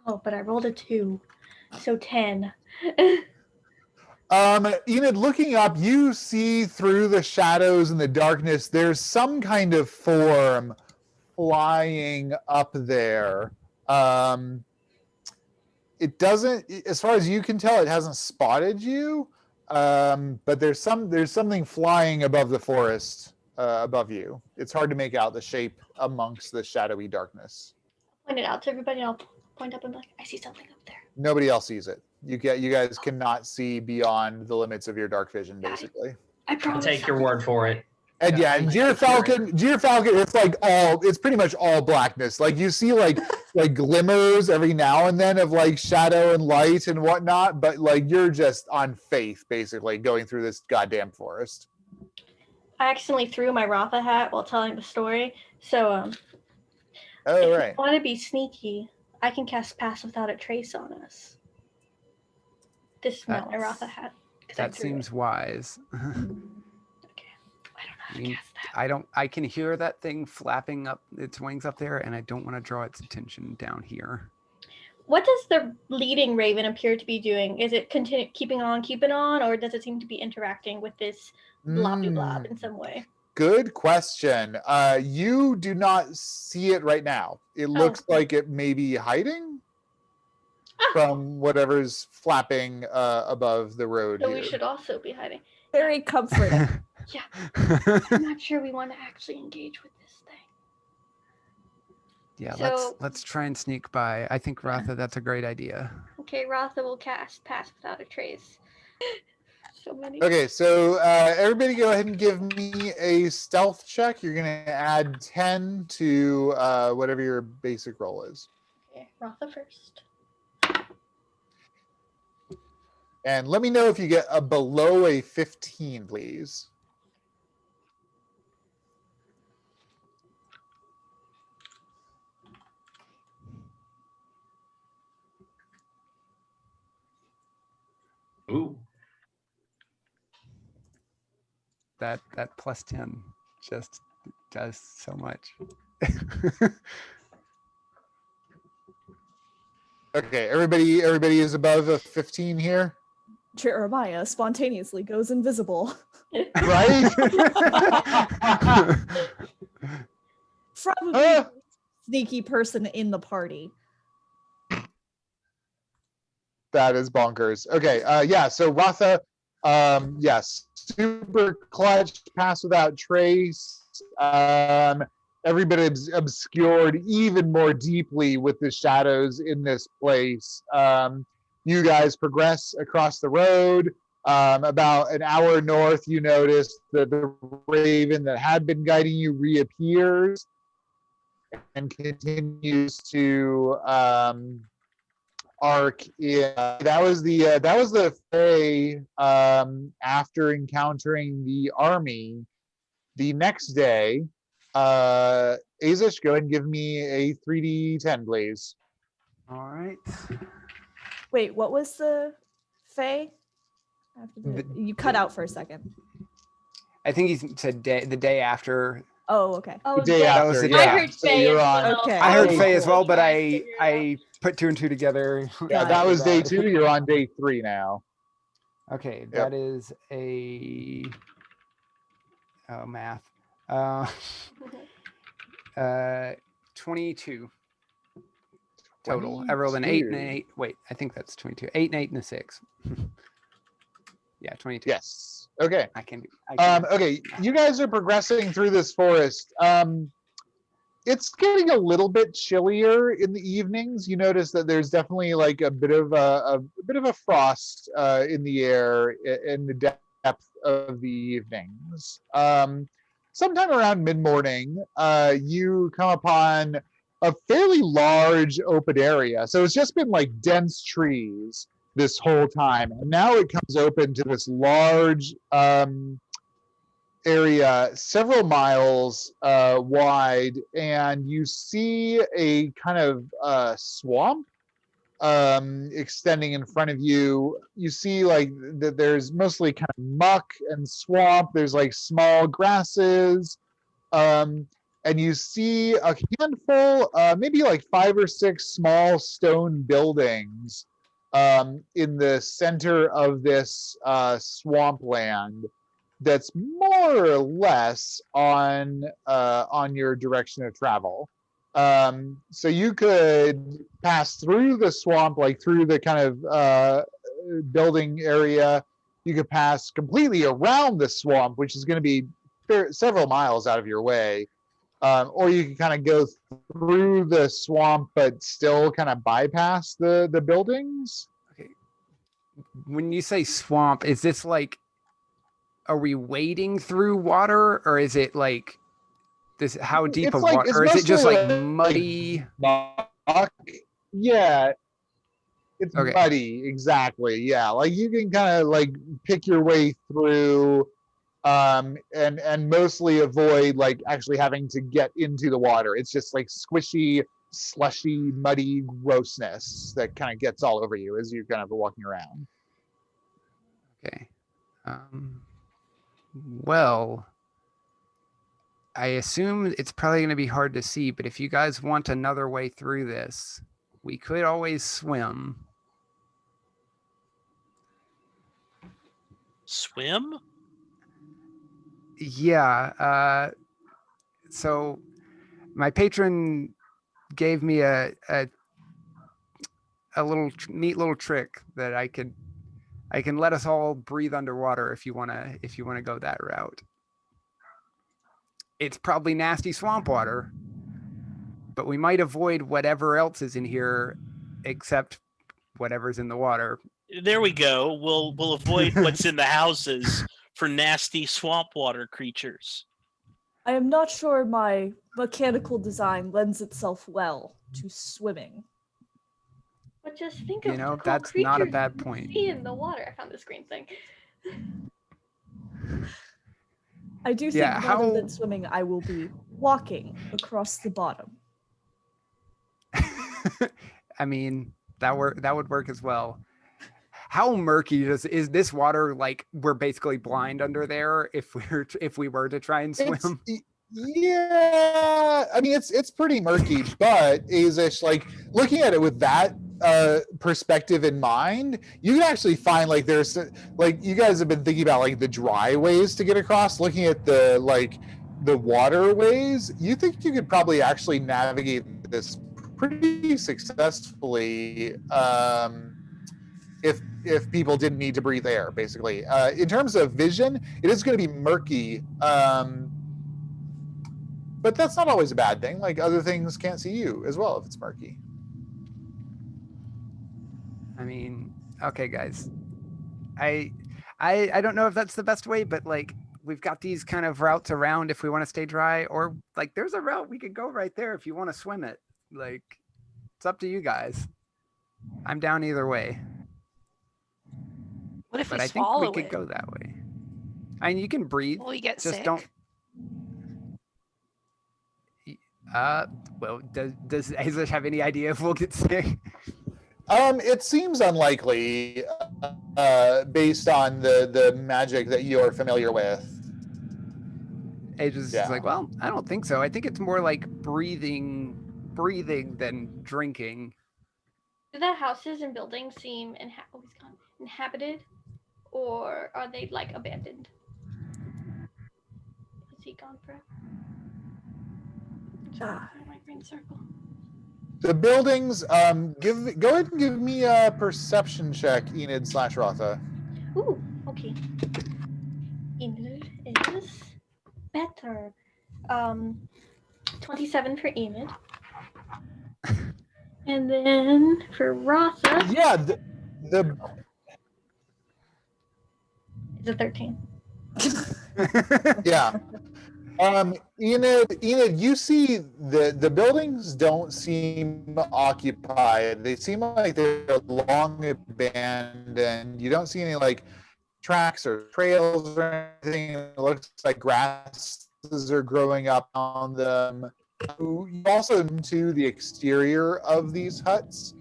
Oh, but I rolled a 2, so 10. Enid, looking up, you see through the shadows and the darkness, there's some kind of form flying up there. It doesn't, as far as you can tell, it hasn't spotted you, but there's something flying above the forest, above you. It's hard to make out the shape amongst the shadowy darkness. Point it out to everybody, and I'll point up and be like, I see something up there. Nobody else sees it. You guys cannot see beyond the limits of your dark vision, basically. I promise. I'll take your word for it. And and Deer Falcon, it's pretty much all blackness. Like you see like glimmers every now and then of like shadow and light and whatnot, but like you're just on faith, basically, going through this goddamn forest. I accidentally threw my Ratha hat while telling the story, so Oh, if right. you want to be sneaky, I can cast Pass Without a Trace on us. This is not my Ratha hat. That seems wise. Okay. I don't know how to cast that. I can hear that thing flapping up its wings up there, and I don't want to draw its attention down here. What does the leading Raven appear to be doing? Is it keeping on, or does it seem to be interacting with this blob in some way? Good question. You do not see it right now. It looks like it may be hiding from whatever's flapping above the road. So here. we should also be hiding. Very comforting. Yeah. I'm not sure we want to actually engage with this thing. Yeah, So- let's try and sneak by. I think Ratha, that's a great idea. Okay, Ratha will cast Pass Without a Trace. So many. Okay, so everybody go ahead and give me a stealth check. You're going to add 10 to whatever your basic roll is. Okay, Ratha first. And let me know if you get below a 15, please. Ooh. That plus 10 just does so much. Okay, everybody is above a 15 here, Jeremiah spontaneously goes invisible. right? Probably the sneaky person in the party. That is bonkers. Okay, so Ratha, yes, super clutch, pass without trace. Everybody obscured even more deeply with the shadows in this place. You guys progress across the road. About an hour north, you notice that the raven that had been guiding you reappears and continues to arc. That was the Fae after encountering the army. The next day, Aezsh, go ahead and give me a 3d10, please. All right. Wait, what was the Fae? You cut out for a second. I think he said the day after. Oh, okay. Oh, The day yeah. after, was the yeah. day I heard So Faye you're as on. well. Okay. I heard Oh, Faye as well, but Trying to figure it out. I put two and two together. Got That it. was day 2. You're on day 3 now. Okay, that is a math. 22 total. I rolled an 8 and an 8. Wait, I think that's 22. 8 and 8 and a 6. Yeah, 22. Yes. Okay. I can. Okay, you guys are progressing through this forest. It's getting a little bit chillier in the evenings. You notice that there's definitely like a bit of a frost in the air in the depth of the evenings. Sometime around mid-morning, you come upon a fairly large open area. So it's just been like dense trees this whole time, and now it comes open to this large area several miles wide, and you see a kind of swamp extending in front of you. You see like that there's mostly kind of muck and swamp. There's like small grasses, and you see a handful, maybe like 5 or 6 small stone buildings in the center of this swampland that's more or less on your direction of travel. So you could pass through the swamp, like through the kind of building area. You could pass completely around the swamp, which is going to be several miles out of your way. Or you can kind of go through the swamp, but still kind of bypass the buildings. Okay. When you say swamp, is this like, are we wading through water, or is it like this? How deep It's of like- water, it's or is it just mostly like like- muddy? Yeah, it's Okay. muddy, exactly. Yeah, like you can kind of like pick your way through, and mostly avoid like actually having to get into the water. It's just like squishy, slushy, muddy grossness that kind of gets all over you as you're kind of walking around. Okay. Well, I assume it's probably going to be hard to see, but if you guys want another way through this, we could always swim. Swim? Yeah. So my patron gave me a little neat little trick that I can let us all breathe underwater if you wanna go that route. It's probably nasty swamp water, but we might avoid whatever else is in here except whatever's in the water. There we go. We'll avoid what's in the houses for nasty swamp water creatures. I am not sure my mechanical design lends itself well to swimming. But just think You of know, the cool that's not a creatures bad you point. see in the water. I found this green thing. I do think Yeah, rather than how- swimming, I will be walking across the bottom. I mean, that would work as well. How murky is this water? Like, we're basically blind under there if we were to try and swim. Yeah, I mean it's pretty murky, but Aezsh, like looking at it with that perspective in mind, you can actually find like there's like you guys have been thinking about like the dry ways to get across. Looking at the waterways, you think you could probably actually navigate this pretty successfully if people didn't need to breathe air, basically. In terms of vision, it is going to be murky. But that's not always a bad thing. Like other things can't see you as well if it's murky. I mean, okay, guys. I don't know if that's the best way, but like we've got these kind of routes around if we want to stay dry, or like there's a route we could go right there if you want to swim it. Like it's up to you guys. I'm down either way. What if But we I think swallow we could it? go that way. I mean, you can breathe. Will we get Just sick? don't. Well, does Aezsh have any idea if we'll get sick? It seems unlikely, based on the magic that you are familiar with. Aezsh is Yeah. like, well, I don't think so. I think it's more like breathing than drinking. Do the houses and buildings seem inhabited, or are they like abandoned? Is he gone forever? My green circle. The buildings, go ahead and give me a perception check, Enid/Ratha. Ooh, okay. Enid is better. 27 for Enid. And then for Ratha, Yeah, the is a 13. yeah. Enid, you see the buildings don't seem occupied. They seem like they're long abandoned. You don't see any like tracks or trails or anything. It looks like grasses are growing up on them. You also into the exterior of these huts,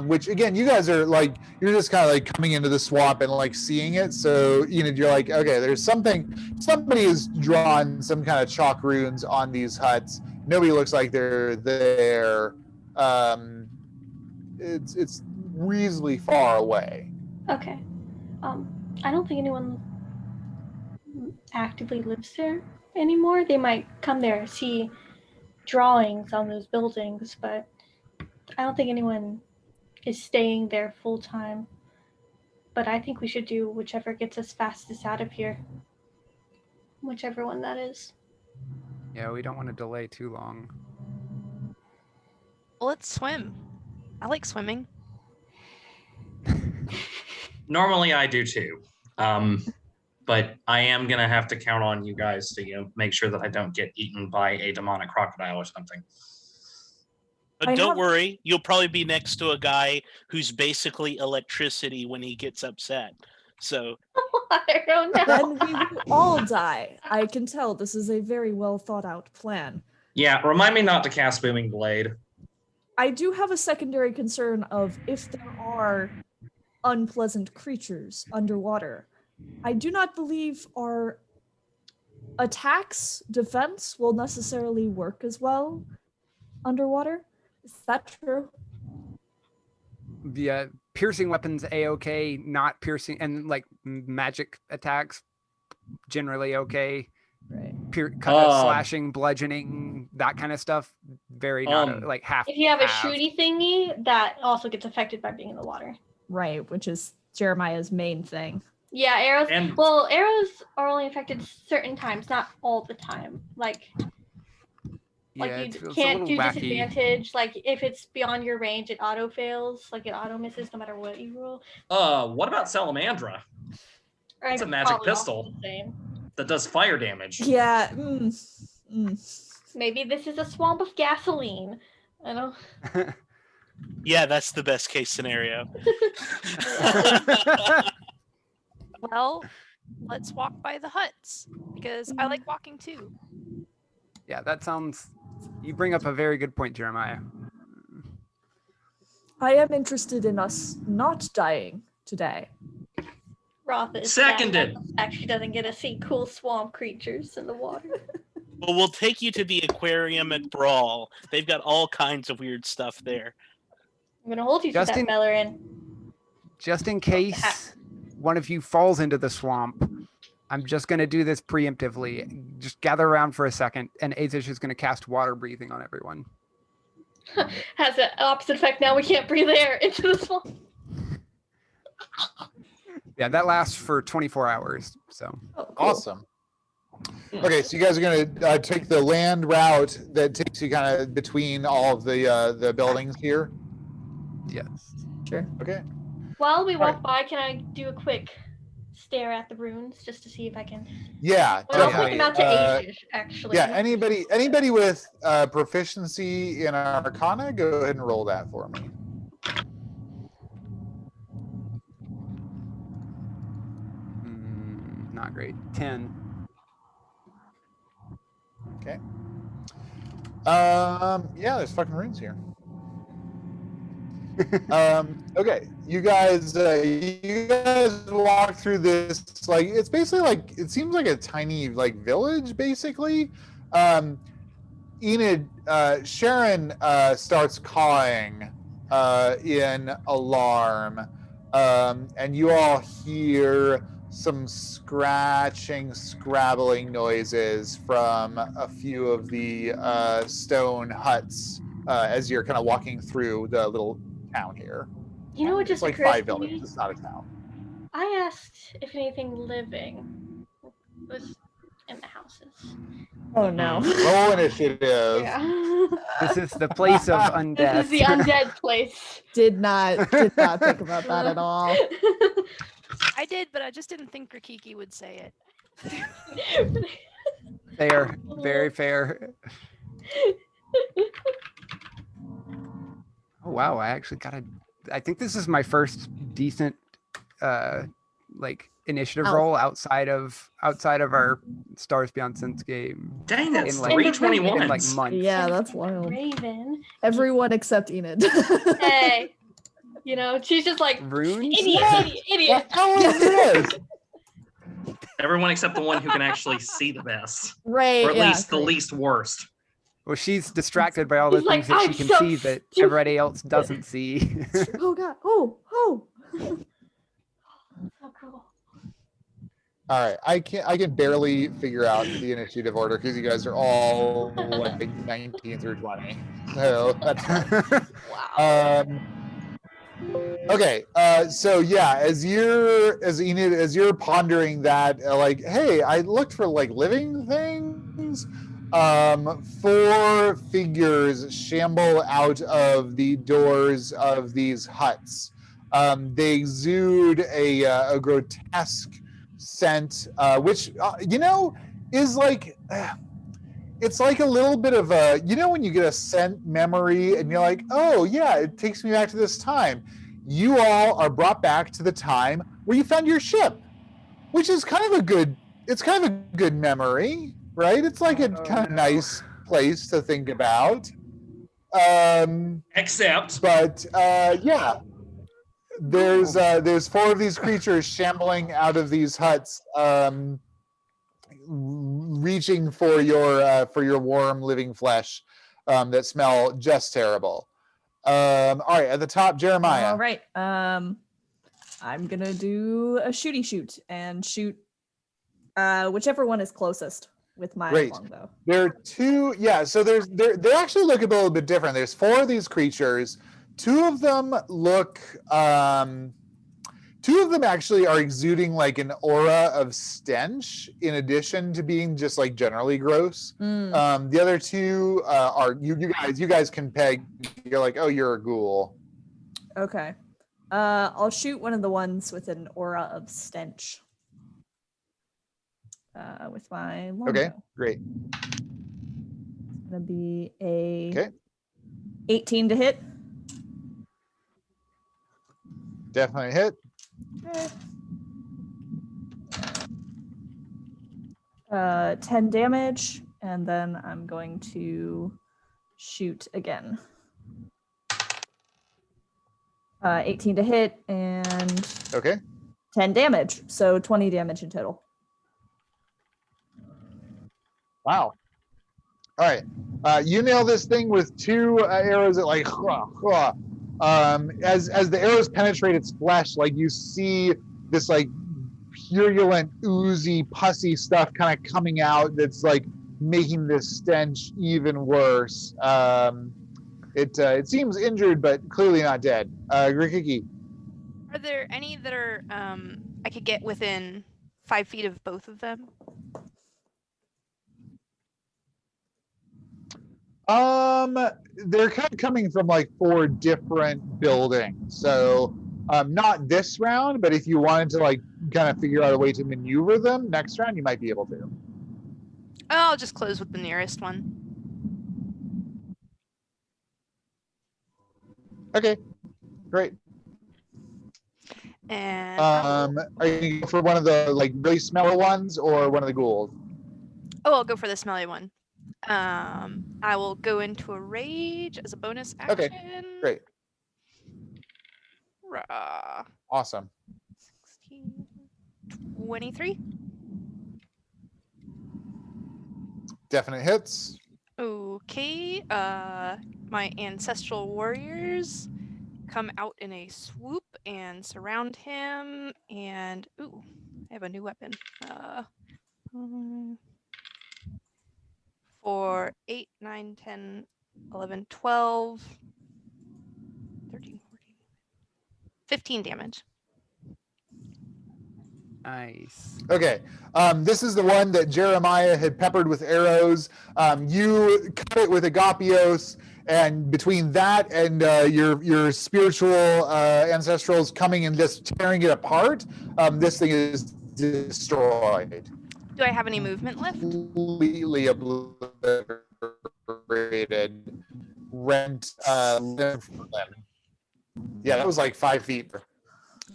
which again, you guys are like, you're just kind of like coming into the swamp and like seeing it. So you're like, okay, there's somebody has drawn some kind of chalk runes on these huts. Nobody looks like they're there. It's reasonably far away. Okay. I don't think anyone actively lives there anymore. They might come there, see drawings on those buildings, but I don't think anyone is staying there full time. But I think we should do whichever gets us fastest out of here. Whichever one that is. Yeah, we don't want to delay too long. Well, let's swim. I like swimming. Normally I do too. But I am gonna have to count on you guys to make sure that I don't get eaten by a demonic crocodile or something. But don't worry, you'll probably be next to a guy who's basically electricity when he gets upset. So I don't know. Then we will all die. I can tell this is a very well thought out plan. Yeah, remind me not to cast Booming Blade. I do have a secondary concern of if there are unpleasant creatures underwater. I do not believe our attacks, defense will necessarily work as well underwater. Is that true? Yeah, piercing weapons A-okay, not piercing, and like magic attacks generally okay. Right. Slashing, bludgeoning, that kind of stuff, very not like half. If you have a shooty thingy, that also gets affected by being in the water. Right, which is Jeremiah's main thing. Yeah, arrows. Well, arrows are only affected certain times, not all the time. Like you can't do wacky. disadvantage. Like if it's beyond your range, it auto fails. Like it auto misses no matter what you roll. What about Salamandra? It's a magic pistol that does fire damage. Yeah. Maybe this is a swamp of gasoline. I don't. yeah, that's the best case scenario. Well, let's walk by the huts because I like walking too. Yeah, that sounds. You bring up a very good point, Jeremiah. I am interested in us not dying today. Ratha is seconded. Actually, doesn't get to see cool swamp creatures in the water. Well, we'll take you to the aquarium at Brawl. They've got all kinds of weird stuff there. I'm gonna hold you to that, Belloryn. Just in case one of you falls into the swamp, I'm just going to do this preemptively. Just gather around for a second, and Aezsh is going to cast water breathing on everyone. Has an opposite effect. Now we can't breathe air into the swamp. Yeah, that lasts for 24 hours. So cool. Awesome. Okay, so you guys are going to take the land route that takes you kind of between all of the buildings here? Yes. Sure. Okay. While we walk by, can I do a quick stare at the runes just to see if I can? Yeah, I'll point them out to Aezsh, actually. Yeah, anybody with proficiency in Arcana, go ahead and roll that for me. not great. 10. Okay. Yeah, there's fucking runes here. Okay, you guys walk through this, like, it's basically like, it seems like a tiny, like, village, basically. Enid, Sharon starts cawing in alarm, and you all hear some scratching, scrabbling noises from a few of the stone huts as you're kind of walking through the little town here. You know what It's just like occurs 5 to buildings. me? It's not a town. I asked if anything living was in the houses. Oh no. Roll initiative. Yeah. This is the place of undeath. This is the undead place. Did not think about that at all. I did, but I just didn't think Grikiki would say it. Fair, very fair. Oh wow, I actually got a. I think this is my first decent, like initiative roll outside of our Stars Beyond Sense game. Dang, that's In, like, 321. in like months. Yeah, that's wild. Raven. Everyone except Enid. Hey. You know, she's just like, Runes? idiot. How is this? Everyone except the one who can actually see the best. Right. Or at yeah, least the great. least worst. Well, she's distracted by all the He's things like, that she "I'm can so see that stupid." everybody else doesn't see. Oh god. Oh. So cool. All right, I can barely figure out the initiative order because you guys are all like 19 through 20. So that's fine. Wow. Okay, so yeah, as Enid, as you're pondering that, like, hey, I looked for like living things. 4 figures shamble out of the doors of these huts. They exude a grotesque scent, which is like. It's like a little bit of a, when you get a scent memory and you're like, oh yeah, it takes me back to this time. You all are brought back to the time where you found your ship, which is kind of a good memory, right? It's like a kind of nice place to think about. Except. But yeah, there's 4 of these creatures shambling out of these huts, reaching for your warm living flesh that smell just terrible. All right, at the top, Jeremiah. All right. I'm gonna do a shooty shoot and shoot whichever one is closest with my longbow. There are 2. Yeah, so they actually look a little bit different. There's 4 of these creatures. 2 of them look. 2 of them actually are exuding like an aura of stench, in addition to being just like generally gross. The other 2 are you guys can peg. You're like, oh, you're a ghoul. Okay. I'll shoot one of the ones with an aura of stench. With my longbow. Okay, great. It's gonna be a Okay. 18 to hit. Definitely hit. Okay. 10 damage, and then I'm going to shoot again. 18 to hit and Okay. 10 damage, so 20 damage in total. Wow. All right. You nail this thing with 2 arrows that like as the arrows penetrate its flesh, like you see this like purulent, oozy, pussy stuff kind of coming out that's like making this stench even worse. It seems injured, but clearly not dead. Grikiki. Are there any that are I could get within 5 feet of both of them? They're kind of coming from like 4 different buildings. So not this round, but if you wanted to like kind of figure out a way to maneuver them next round, you might be able to. I'll just close with the nearest one. Okay, great. And Are you gonna go for one of the like really smelly ones or one of the ghouls? I'll go for the smelly one. I will go into a rage as a bonus action. Okay, great. Rah. Awesome. 16, 23. Definite hits. Okay. My ancestral warriors come out in a swoop and surround him. And ooh, I have a new weapon. For 8, 9, 10, 11, 12, 13, 14, 15 damage. Nice. Okay, this is the one that Jeremiah had peppered with arrows. You cut it with Agapios, and between that and your spiritual ancestrals coming and just tearing it apart, this thing is destroyed. Do I have any movement left? Completely obliterated, rent limb from limb. Yeah, that was like 5 feet.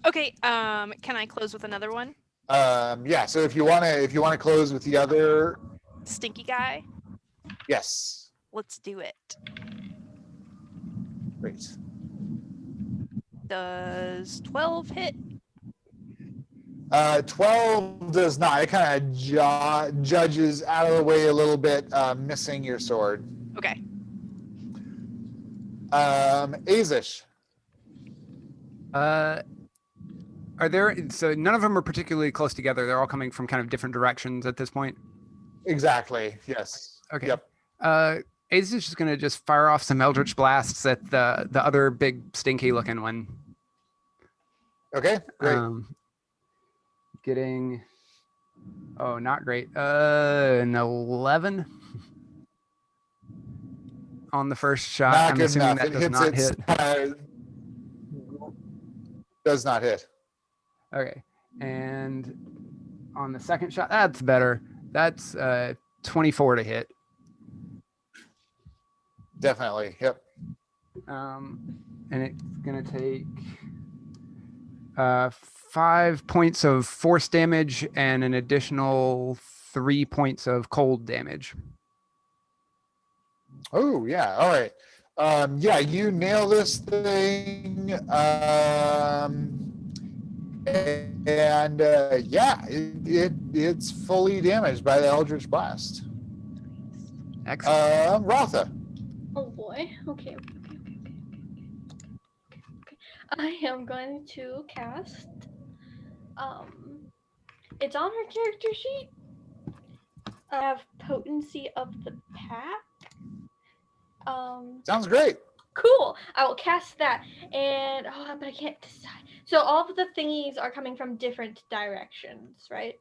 Okay. Can I close with another one? Yeah. So if you wanna close with the other, Stinky guy. yes. Let's do it. Great. Does 12 hit? 12 does not. It kind of judges out of the way a little bit, missing your sword. Okay. Aezsh. Are there, so none of them are particularly close together. They're all coming from kind of different directions at this point. Exactly. Yes. Okay. Yep. Aezsh is just going to just fire off some Eldritch Blasts at the other big stinky looking one. Okay. Great. Getting, oh, not great. An 11 on the first shot. Not I'm good assuming enough. that It does hits not its, hit. does not hit. Okay. And on the second shot, that's better. That's 24 to hit. Definitely. Yep. And it's going to take 5 points of force damage and an additional 3 points of cold damage. Oh, yeah. All right. Yeah, you nail this thing. And yeah, it's fully damaged by the Eldritch Blast. Excellent. Ratha. Oh boy. Okay. I am going to cast. It's on her character sheet. I have Potency of the Pack. Sounds great. Cool. I will cast that, and but I can't decide. So all of the thingies are coming from different directions, right?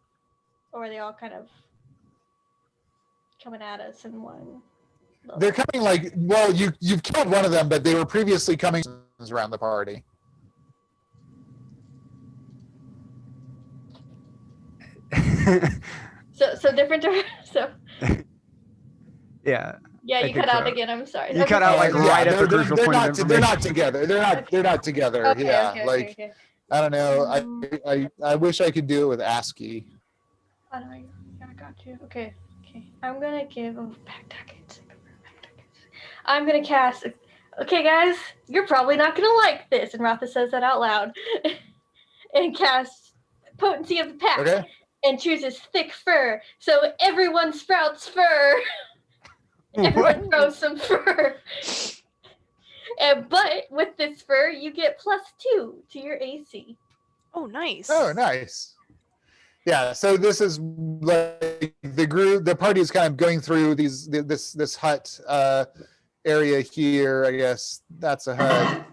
Or are they all kind of coming at us in one? They're coming like, well, you've killed one of them, but they were previously coming around the party. So different. So Yeah. yeah, I you think cut out so. again. I'm sorry. You cut out like right at the they're crucial point of not, information. they're not together. They're not together. Okay, Yeah, okay. I don't know. I wish I could do it with ASCII. I know, I got you. Okay. I'm gonna give I'm gonna cast. Okay, guys, you're probably not gonna like this, and Ratha says that out loud, and casts Potency of the Pack, Okay. and chooses thick fur, so everyone sprouts fur. Everyone grows some fur. But with this fur, you get +2 to your AC. Oh, nice. Oh, nice. Yeah, so this is like the party is kind of going through this hut area here. I guess that's a hut.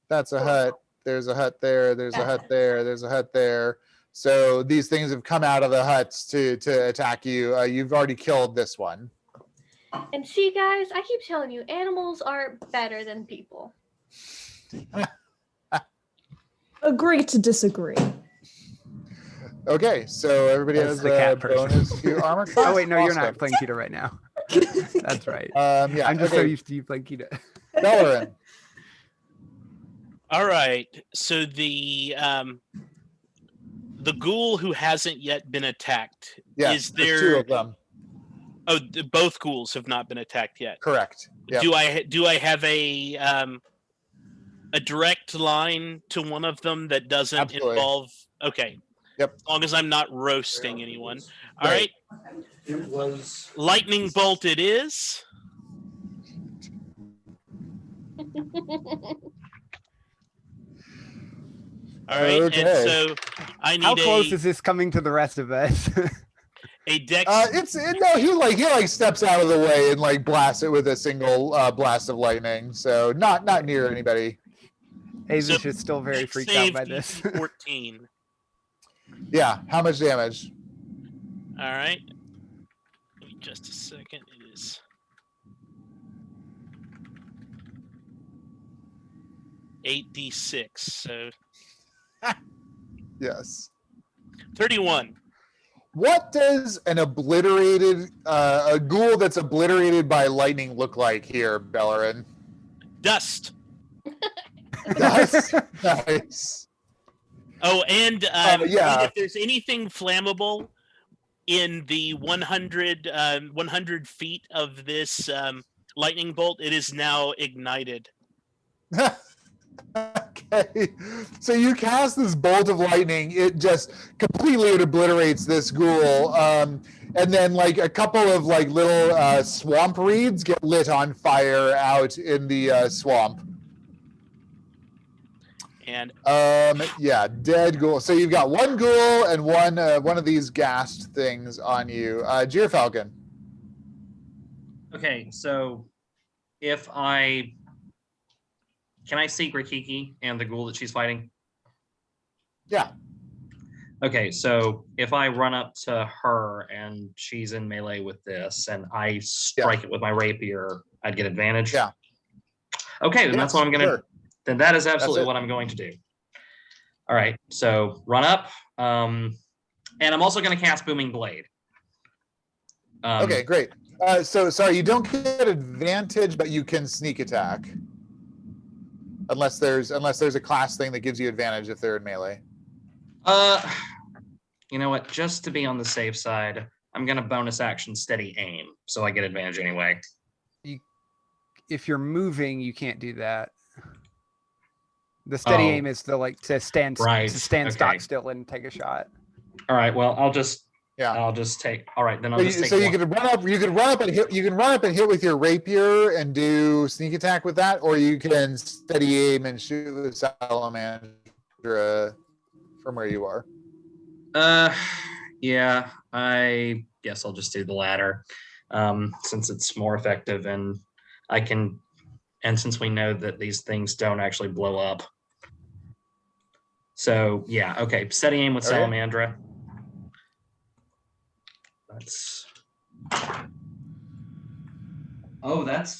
That's a hut. There's a hut there. There's a hut there. There's a hut there. So these things have come out of the huts to attack you. You've already killed this one. And see, guys, I keep telling you, animals are better than people. Agree to disagree. Okay, so everybody That's has the a cat person. bonus to armor class. Oh wait, no, you're Awesome. not playing Kida right now. That's right. Yeah, I'm just so okay. used to you playing Kida. Belloryn. All right. So the ghoul who hasn't yet been attacked. Yes, is there's there? 2 of them. Oh, both ghouls have not been attacked yet. Correct. Yep. Do I have a direct line to one of them that doesn't Absolutely. involve? Okay. Yep. As long as I'm not roasting anyone. All Right. right. It was Lightning bolt. It is. All right. Okay. And so I need How close is this coming to the rest of us? a dex. He steps out of the way and like blasts it with a single blast of lightning. So not near anybody. Aezsh is still very dex freaked save out by this. DC 14. Yeah. How much damage? All right. Give me just a second. It is 8d6. So Yes. 31. What does an obliterated a ghoul that's obliterated by lightning look like here, Belloryn? Dust. That's nice. Oh, and yeah. if there's anything flammable in the 100 feet of this lightning bolt, it is now ignited. Okay, so you cast this bolt of lightning. It just completely obliterates this ghoul, and then like a couple of like little swamp reeds get lit on fire out in the swamp. And yeah, dead ghoul. So you've got one ghoul and one of these gassed things on you. Falcon. okay. So can I see Grikiki and the ghoul that she's fighting? Yeah. Okay, so if I run up to her and she's in melee with this and I strike it with my rapier, I'd get advantage? Yeah. Okay, then that's what I'm going to... Sure. Then that is absolutely what I'm going to do. All right, so run up. And I'm also going to cast Booming Blade. Okay, great. So sorry, you don't get advantage, but you can sneak attack. Unless there's a class thing that gives you advantage if they're in melee. You know what? Just to be on the safe side, I'm gonna bonus action steady aim, so I get advantage anyway. If you're moving, you can't do that. The steady aim is to stand stock still and take a shot. All right. Well, I'll just take. All right, then I'll just take. So you could run up. You can run up and hit. You can run up and hit with your rapier and do sneak attack with that, or you can steady aim and shoot with salamander from where you are. Yeah. I guess I'll just do the latter, since it's more effective and I can, and since we know that these things don't actually blow up. So yeah. Okay. Steady aim with salamandra. That's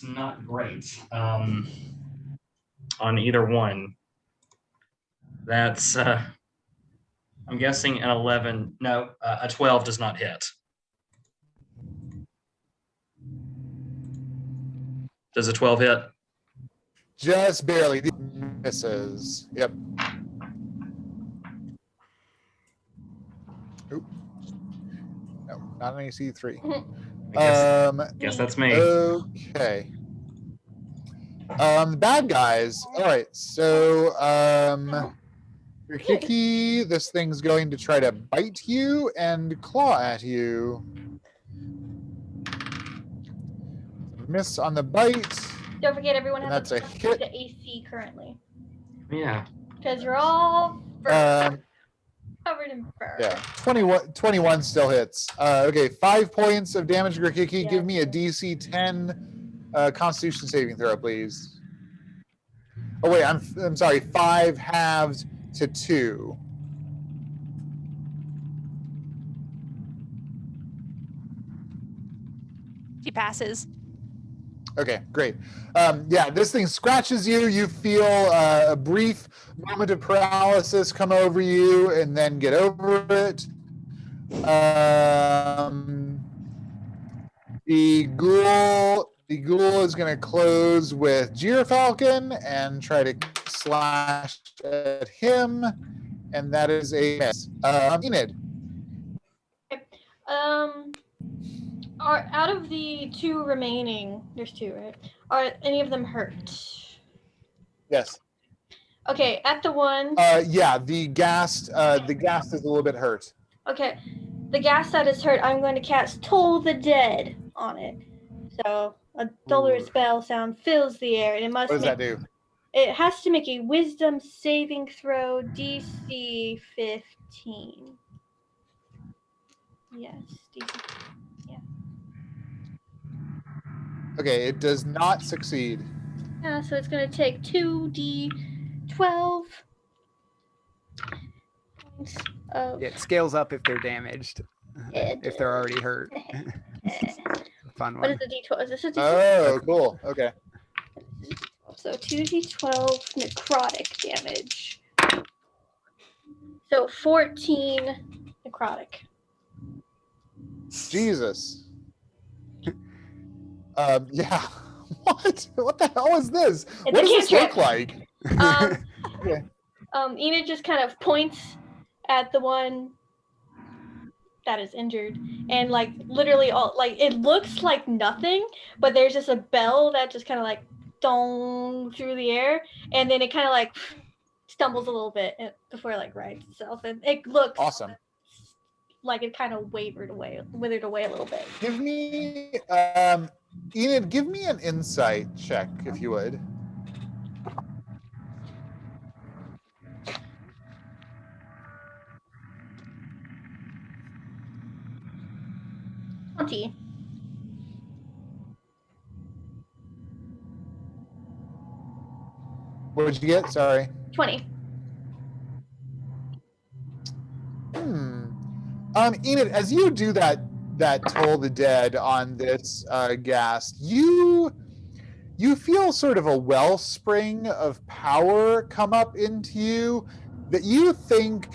not great on either one. That's I'm guessing an 11. No, a 12 does not hit. Does a 12 hit? Just barely misses. Yep. Oop. No, not an AC 3. Guess that's me. Okay. Bad guys. All right. So, Grikiki, this thing's going to try to bite you and claw at you. Miss on the bite. Don't forget, everyone has That's a hit. the AC currently. Yeah. Because you're all covered in fur. Yeah, 21 still hits. Okay, 5 points of damage, Grikiki. Yeah. Give me a DC 10 Constitution saving throw, please. Oh wait, I'm sorry. 5 halved to 2. She passes. Okay, great. Yeah, this thing scratches you. You feel a brief moment of paralysis come over you and then get over it. The ghoul is going to close with Falcon and try to slash at him, and that is a miss. Enid. Are out of the 2 remaining, there's 2, right? Are any of them hurt? Yes. Okay, at the one. Yeah, the ghast is a little bit hurt. Okay, the ghast that is hurt, I'm going to cast Toll the Dead on it. So a duller spell sound fills the air, and it must. What does that do? It has to make a Wisdom saving throw, DC 15. Yes, DC. Yeah. Okay, it does not succeed. Yeah, so it's going to take 2d12 points of. It scales up if they're damaged. If they're already hurt. Fun What one. is a d12? Is this a d12? Oh, cool. Okay. So 2d12 necrotic damage. So 14 necrotic. Jesus. Yeah. What the hell is this? It's What a does this look cantrip. like? Okay. Enid just kind of points at the one that is injured, and like literally all like it looks like nothing, but there's just a bell that just kind of like dong through the air, and then it kind of like stumbles a little bit before it like rights itself, and it looks Awesome. like it kind of withered away a little bit. Give me, Enid, give me an insight check, if you would. What did you get? Sorry. 20. Enid, as you do that Toll the Dead on this ghast, you feel sort of a wellspring of power come up into you that you think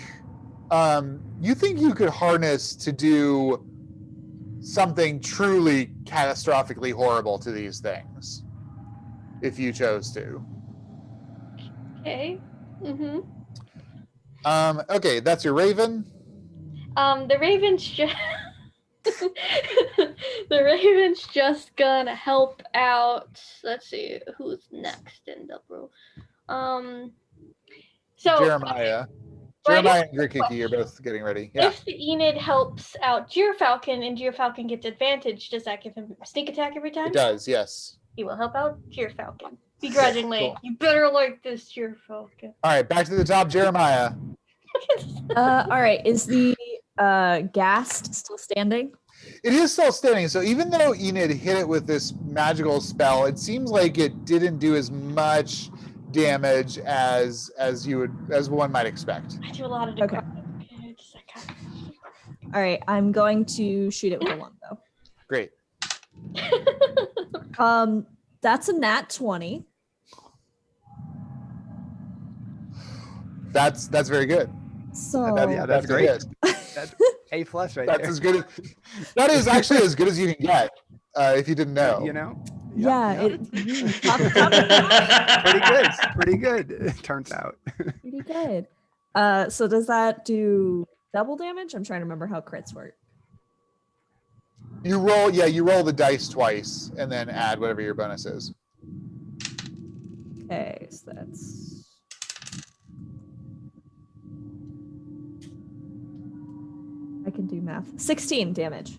you could harness to do something truly catastrophically horrible to these things, if you chose to. Okay. Mm-hmm. Okay, that's your raven. The raven's just the raven's just gonna help out. Let's see who's next in the row. So Jeremiah. Jeremiah and Grikiki are both getting ready. Yeah. If the Enid helps out Gyrfalcon and Gyrfalcon gets advantage, does that give him a sneak attack every time? It does, yes. He will help out Gyrfalcon. Begrudgingly. Cool. You better like this, Gyrfalcon. All right, back to the top, Jeremiah. All right, is the ghast still standing? It is still standing. So even though Enid hit it with this magical spell, it seems like it didn't do as much damage as one might expect. I do a lot of Okay. All right, I'm going to shoot it with a longbow. Great. That's a nat 20. That's very good. So That's great. It. That's A+ right That's there. as good. That is actually as good as you can get. If you didn't know. You know? yeah, Yep. Pretty good. It turns out. Pretty good. So does that do double damage? I'm trying to remember how crits work. You roll the dice twice and then add whatever your bonus is. Okay, so that's I can do math. 16 damage.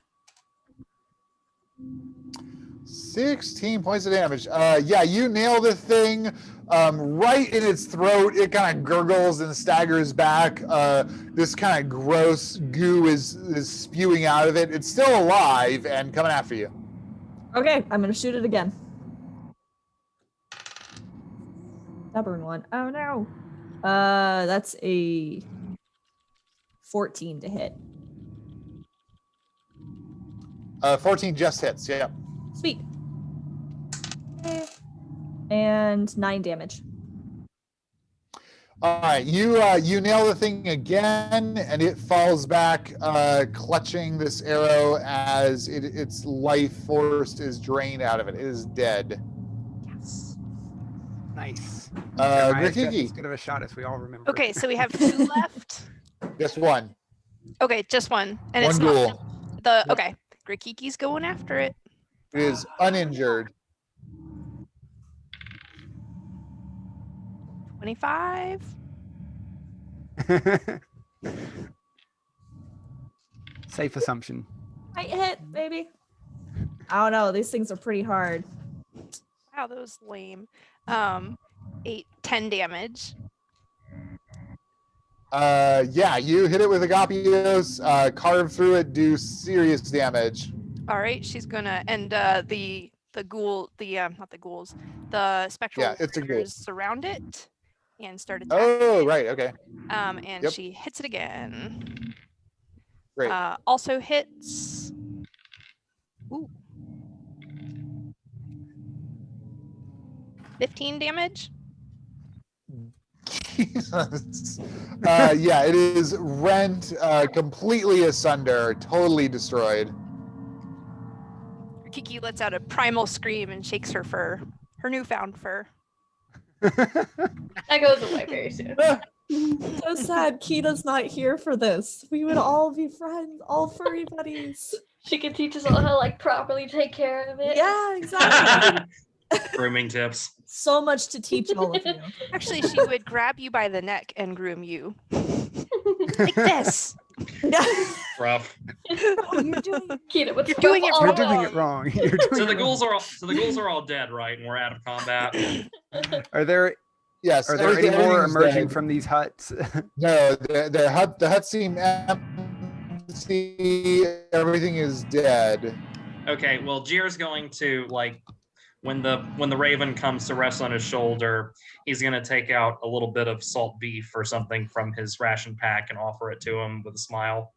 16 points of damage. Yeah, you nail the thing right in its throat. It kind of gurgles and staggers back. This kind of gross goo is spewing out of it. It's still alive and coming after you. Okay, I'm gonna shoot it again. Stubborn one. Oh no. That's a 14 to hit. 14 just hits. Yeah. Sweet. And 9 damage. All right, you nail the thing again, and it falls back, clutching this arrow as its life force is drained out of it. It is dead. Yes. Nice. Grikiki. As good of a shot as we all remember. Okay, so we have 2 left. Just one. Okay, just one. And One it's duel. not okay. Grikiki's going after it. It is uninjured. 25. Safe assumption. I hit, baby. I don't know. These things are pretty hard. Wow, that was lame. 10 damage. Yeah, you hit it with Agapios, carve through it, do serious damage. All right, she's gonna and the ghoul, not the ghouls, the spectral it's a ghoul. warriors surround it and start attacking. Oh, right, okay. And she hits it again. Great. Also hits. Ooh. 15 damage. Jesus. Yeah, it is rent completely asunder, totally destroyed. Kiki lets out a primal scream and shakes her fur, her newfound fur. That goes away very soon. So sad Kida's not here for this. We would all be friends, all furry buddies. She can teach us all how to like properly take care of it. Yeah, exactly. Grooming tips. So much to teach all of you. Actually, she would grab you by the neck and groom you. Like this. Yeah. Rough. Oh, you're doing Kida, what's You're doing it all You're wrong. doing it wrong. You're doing So the it ghouls are all dead, right? And we're out of combat. wrong. Are there Yes. any more everything's emerging dead. from these huts? No, the hut seem empty. Everything is dead. Okay, well, Jier's going to like when the raven comes to rest on his shoulder, he's gonna take out a little bit of salt beef or something from his ration pack and offer it to him with a smile.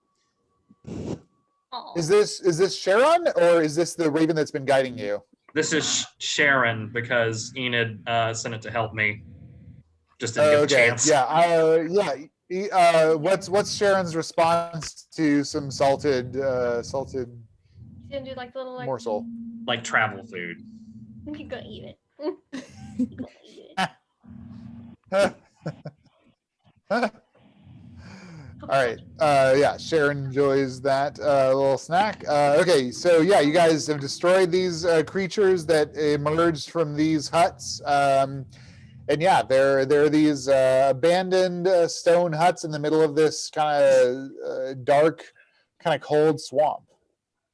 Aw. Is this Sharon or is this the raven that's been guiding you? This is Sharon because Enid sent it to help me. Just didn't get the Okay. chance. Yeah. What's Sharon's response to some salted He's gonna do like little like morsel? Like travel food. He's gonna eat it. He's gonna eat it. All right. Yeah, Sharon enjoys that little snack. Okay, so yeah, you guys have destroyed these creatures that emerged from these huts. And yeah, there are these abandoned stone huts in the middle of this kind of dark, kind of cold swamp.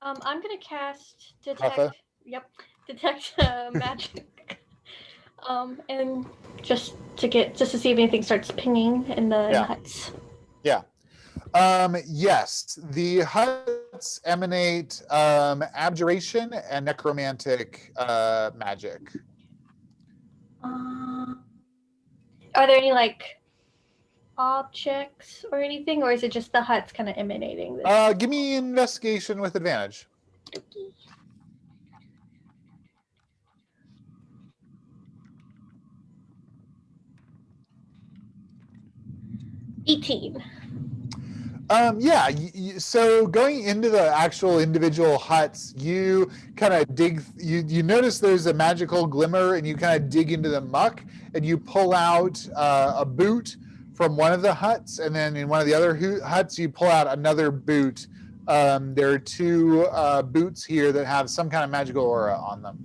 I'm gonna cast detect. Ratha? Yep, detect magic. And just to see if anything starts pinging in the huts. Yeah. Yes, the huts emanate abjuration and necromantic magic. Are there any like objects or anything, or is it just the huts kind of emanating this? Give me investigation with advantage. 18. Yeah, so going into the actual individual huts, you kind of dig, you notice there's a magical glimmer and you kind of dig into the muck and you pull out a boot from one of the huts, and then in one of the other huts you pull out another boot. There are two boots here that have some kind of magical aura on them.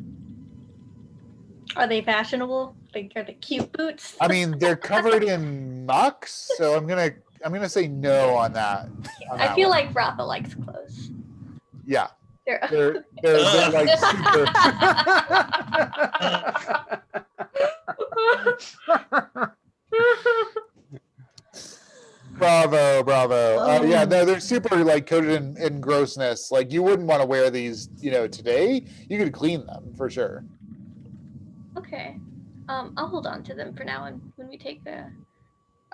Are they fashionable? Like, are they cute boots? I mean, they're covered in muck, so I'm gonna say no on that. I feel like Ratha likes clothes. Yeah, They're they're like super. Bravo. Yeah, no, they're super like coated in grossness. Like you wouldn't want to wear these, today. You could clean them for sure. Okay. I'll hold on to them for now, and when we take a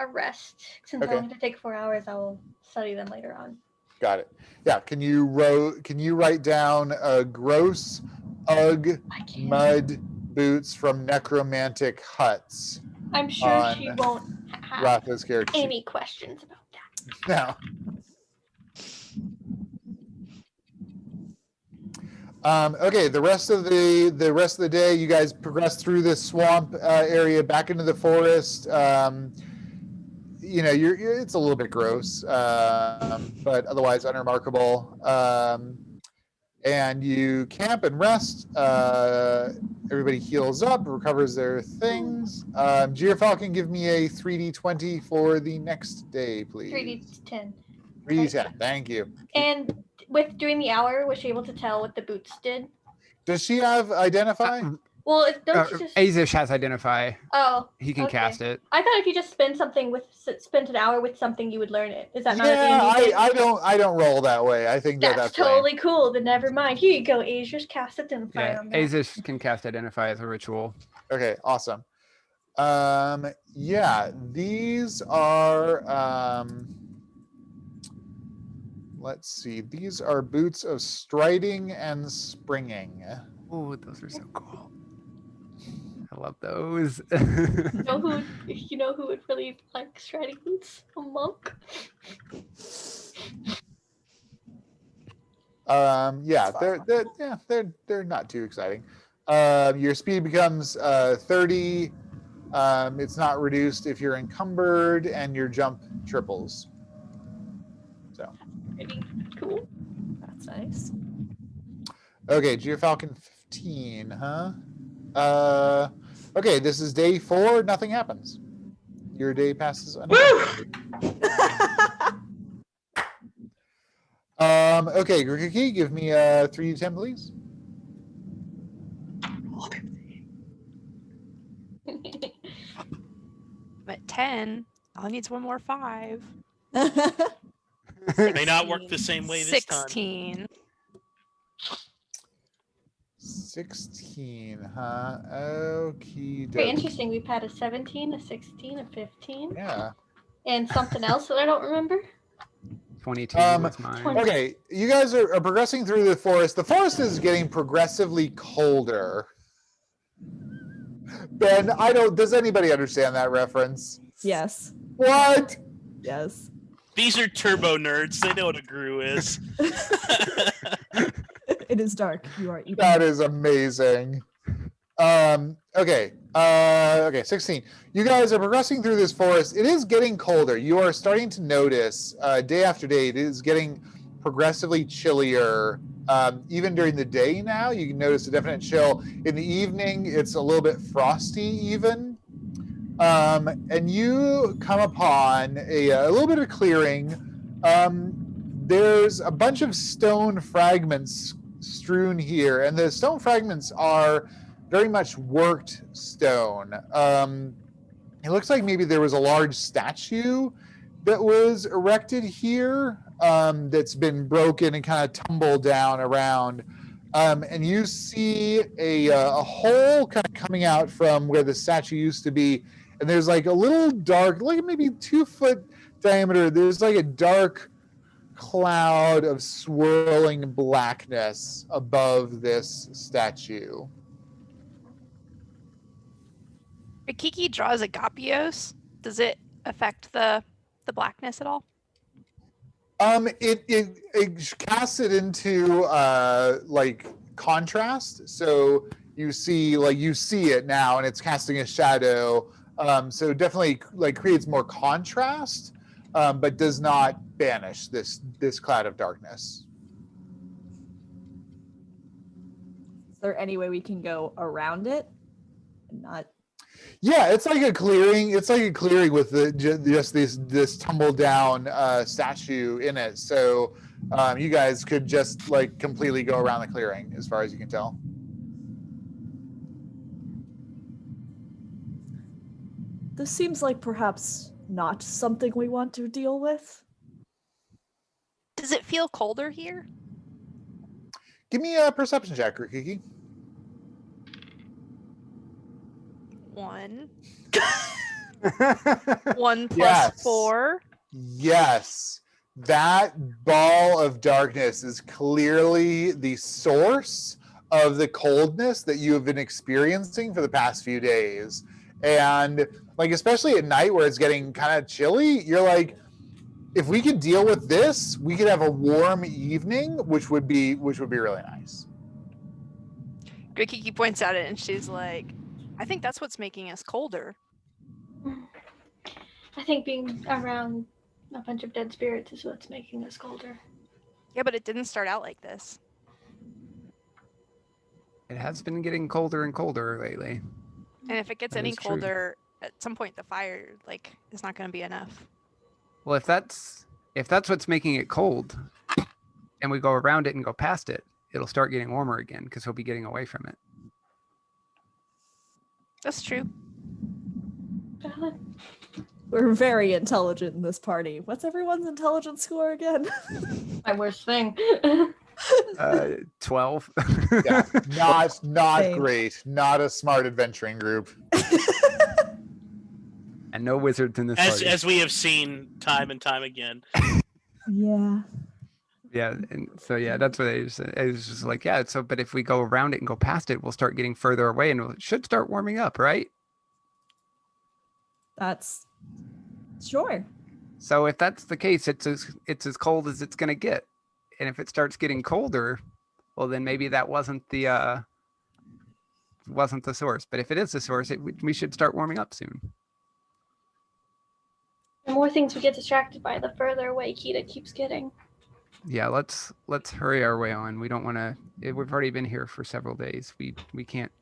rest, since Okay. I'm going to take 4 hours, I will study them later on. Got it. Yeah. Can you write down gross UGG I can. mud boots from necromantic huts? I'm sure she on won't have Ratha's character sheet. any questions about that. Okay, the rest of the day, you guys progress through this swamp area back into the forest. It's a little bit gross, but otherwise unremarkable. And you camp and rest. Everybody heals up, recovers their things. Gyrfalcon, give me a 3d20 for the next day, please. 3d10. 3d10, thank you. And with doing the hour, was she able to tell what the boots did? Does she have Identify? Well, don't you just... Aezsh has Identify. Oh, he can cast it. I thought if you just spent an hour with something, you would learn it. Is that not a thing? I don't roll that way. I think that's totally cool. Then never mind. Here you go, Aezsh. Just cast Identify on that. Aezsh can cast Identify as a ritual. Okay, awesome. These are let's see. These are boots of striding and springing. Oh, those are so cool. I love those. You know who would really like striding boots? A monk. They're not too exciting. Your speed becomes 30. It's not reduced if you're encumbered, and your jump triples. So Pretty cool. That's nice. Okay, Gyrfalcon 15, huh? Okay, this is day 4. Nothing happens. Your day passes. Okay, Grikiki, give me a 3d10, please. I'm at 10. All I need is one more 5. May not work the same way this time. 16. 16, huh? Okie Very dokie. interesting. We've had a 17, a 16, a 15. Yeah. And something else that I don't remember. 22 was mine. Okay, you guys are progressing through the forest. The forest is getting progressively colder. Ben, does anybody understand that reference? Yes. What? Yes. These are turbo nerds. They know what a grue is. It is dark. You are even. That is amazing. Okay, 16. You guys are progressing through this forest. It is getting colder. You are starting to notice day after day, it is getting progressively chillier. Even during the day now, you can notice a definite chill. In the evening, it's a little bit frosty even. And you come upon a little bit of clearing. There's a bunch of stone fragments strewn here, and the stone fragments are very much worked stone. It looks like maybe there was a large statue that was erected here that's been broken and kind of tumbled down around. And you see a hole kind of coming out from where the statue used to be. And there's like a little dark, like maybe 2-foot diameter, there's like a dark cloud of swirling blackness above this statue. Grikiki draws Agapios. Does it affect the blackness at all? It casts it into like contrast, so you see it now, and it's casting a shadow. So definitely like creates more contrast, but does not banish this cloud of darkness. Is there any way we can go around it and not? Yeah, it's like a clearing. It's like a clearing with just this tumbled down statue in it. So you guys could just like completely go around the clearing, as far as you can tell. This seems like perhaps not something we want to deal with. Does it feel colder here? Give me a perception check, Grikiki. 1. 1 plus 4. Yes. That ball of darkness is clearly the source of the coldness that you have been experiencing for the past few days. And like, especially at night where it's getting kind of chilly, you're like, if we could deal with this, we could have a warm evening, which would be really nice. Grikiki points at it and she's like, I think that's what's making us colder. I think being around a bunch of dead spirits is what's making us colder. Yeah, but it didn't start out like this. It has been getting colder and colder lately. And if it gets That any is true. colder, at some point the fire is not going to be enough. Well, if that's what's making it cold, and we go around it and go past it, it'll start getting warmer again because we'll be getting away from it. That's true. Valid. We're very intelligent in this party. What's everyone's intelligence score again? My worst thing. 12. Yeah, not Same. great. Not a smart adventuring group. And no wizards in this party. As we have seen time and time again. Yeah. Yeah, and so yeah, that's what it was just like, yeah, so but if we go around it and go past it, we'll start getting further away and it should start warming up, right? That's sure. So if that's the case, it's as cold as it's gonna get. And if it starts getting colder, well then maybe that wasn't the source. But if it is the source, we should start warming up soon. The more things we get distracted by, the further away Kida keeps getting. Yeah, let's hurry our way on. We don't want to. We've already been here for several days. We can't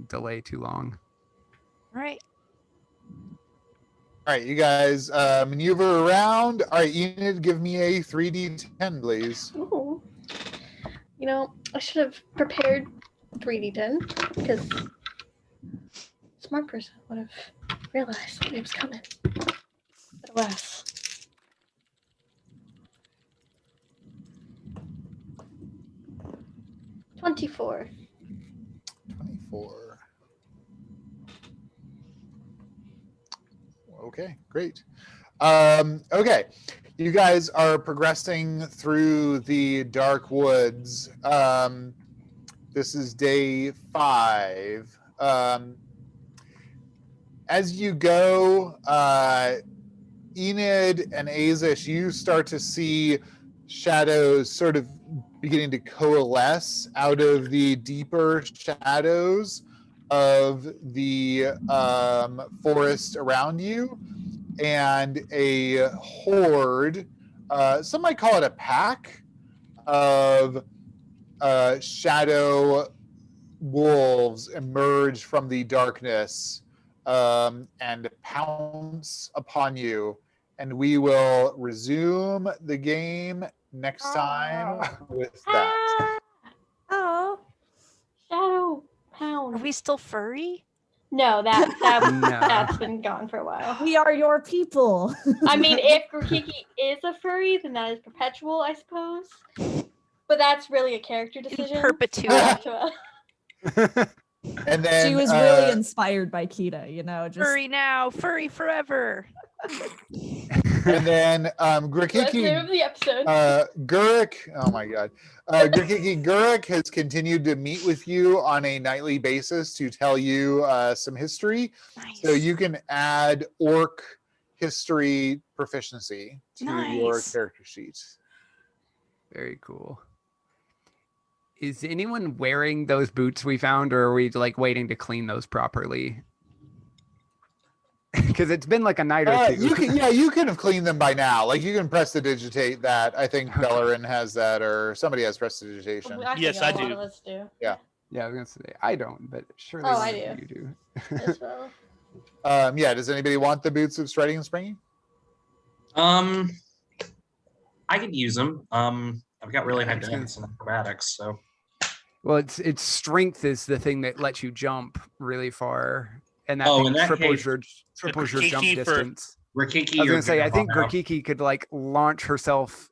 delay too long. All right. All right, you guys maneuver around. All right, Enid, give me a 3d10, please. Ooh. You know, I should have prepared 3d10 because smart person would have realized it was coming. But alas. 24. 24. Okay, great. Okay, you guys are progressing through the dark woods. This is day 5. As you go, Enid and Aezsh, you start to see shadows sort of beginning to coalesce out of the deeper shadows of the forest around you, and a horde, some might call it a pack, of shadow wolves emerge from the darkness and pounce upon you. And we will resume the game next time with that. Oh. Shadow Pound. Are we still furry? No, No. that's been gone for a while. We are your people. I mean, if Grikiki is a furry, then that is perpetual, I suppose. But that's really a character decision. In perpetuity. And then She was really inspired by Kida, you know. Just Furry now, furry forever. and then Let's Grikiki, move the episode. Gurik, oh my god. Grikiki Gurik has continued to meet with you on a nightly basis to tell you some history. Nice. So you can add orc history proficiency to your Nice. character sheet. Very cool. Is anyone wearing those boots we found, or are we like waiting to clean those properly? Because it's been like a night or two. You can have cleaned them by now. Like you can prestidigitate that. I think Belloryn has that, or somebody has prestidigitation. Well, Yes, a I lot do. of us do. Yeah, I was gonna say I don't, but surely Oh, I you do. As well. Yeah. Does anybody want the boots of striding and springing? I could use them. I've got really high I was gonna- dance and acrobatics, so Well, it's strength is the thing that lets you jump really far, and that, Oh, thing in that triples case, your jump Grikiki for- distance. Rikiki. I was you're gonna say I good think on. Grikiki could like launch herself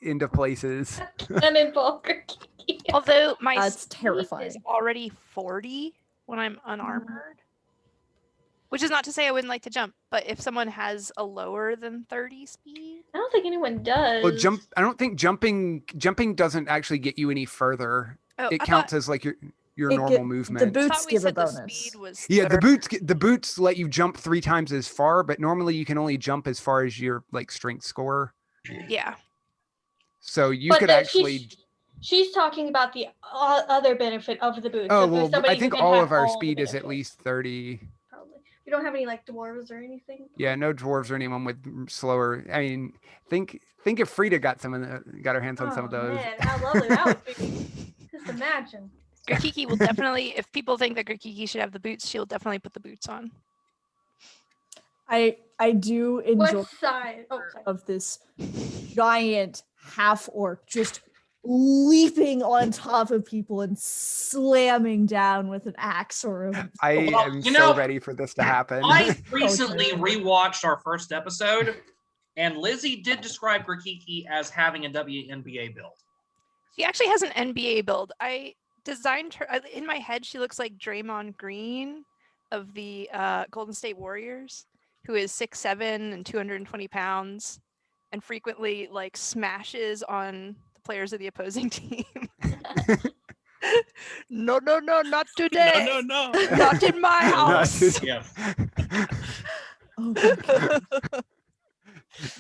into places. And involve Grikiki. Although my That's speed terrifying. is already 40 when I'm unarmored. Which is not to say I wouldn't like to jump, but if someone has a lower than 30 speed, I don't think anyone does. Well, I don't think jumping doesn't actually get you any further. oh, It I counts thought, as like your It normal get- movement. the I boots thought we give a said the bonus. speed was Yeah, 30. the boots let you jump 3 times as far, but normally you can only jump as far as your like strength score. Yeah. So you But could then actually she's talking about the other benefit of the boots. Oh, If there's well, somebody I who think can all have of our all the speed is at benefits. least 30. Probably. You don't have any like dwarves or anything? Yeah, no dwarves or anyone with slower. I mean, think if Frida got got her hands on some of those. Man, how lovely that would be. Just imagine. Grikiki will definitely, if people think that Grikiki should have the boots, she'll definitely put the boots on. I do enjoy What size? Oh, sorry. of this giant half orc just leaping on top of people and slamming down with an axe or a I Well, am you so know, ready for this to happen. I recently rewatched our first episode, and Lizzie did describe Grikiki as having a WNBA build. She actually has an NBA build. I designed her in my head. She looks like Draymond Green of the Golden State Warriors, who is 6'7" and 220 pounds, and frequently like smashes on the players of the opposing team. No, not today. No. Not in my house. Yes. Oh my God.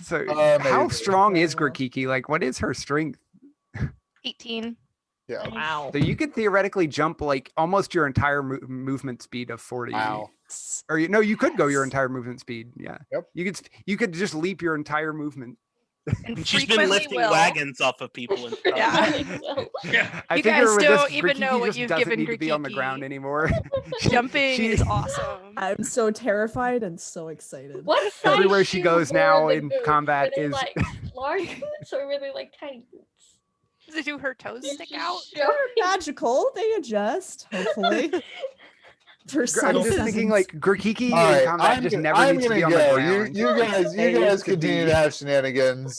So, Amazing. how strong is Grikiki? Like, what is her strength? 18. Yeah. Wow. So you could theoretically jump like almost your entire movement speed of 40. Wow. Or you could go your entire movement speed. Yeah. Yep. You could just leap your entire movement. And She's been frequently lifting will. wagons off of people and stuff. Yeah. Yeah. I You figure guys with don't this, even know Grikiki what just you've doesn't given need to be on the Grikiki. ground anymore. Jumping She- is awesome. I'm so terrified and so excited. What size Everywhere she shoes goes were now the in boots? combat Were they, is- like large boots or were they like tiny boots? Do her toes Did stick she out? show They're magical. They adjust, hopefully. For I'm some just seconds. thinking like Grikiki All right, in combat just never I'm needs to gonna be on the go. ground. You guys It used to continue be- to have shenanigans.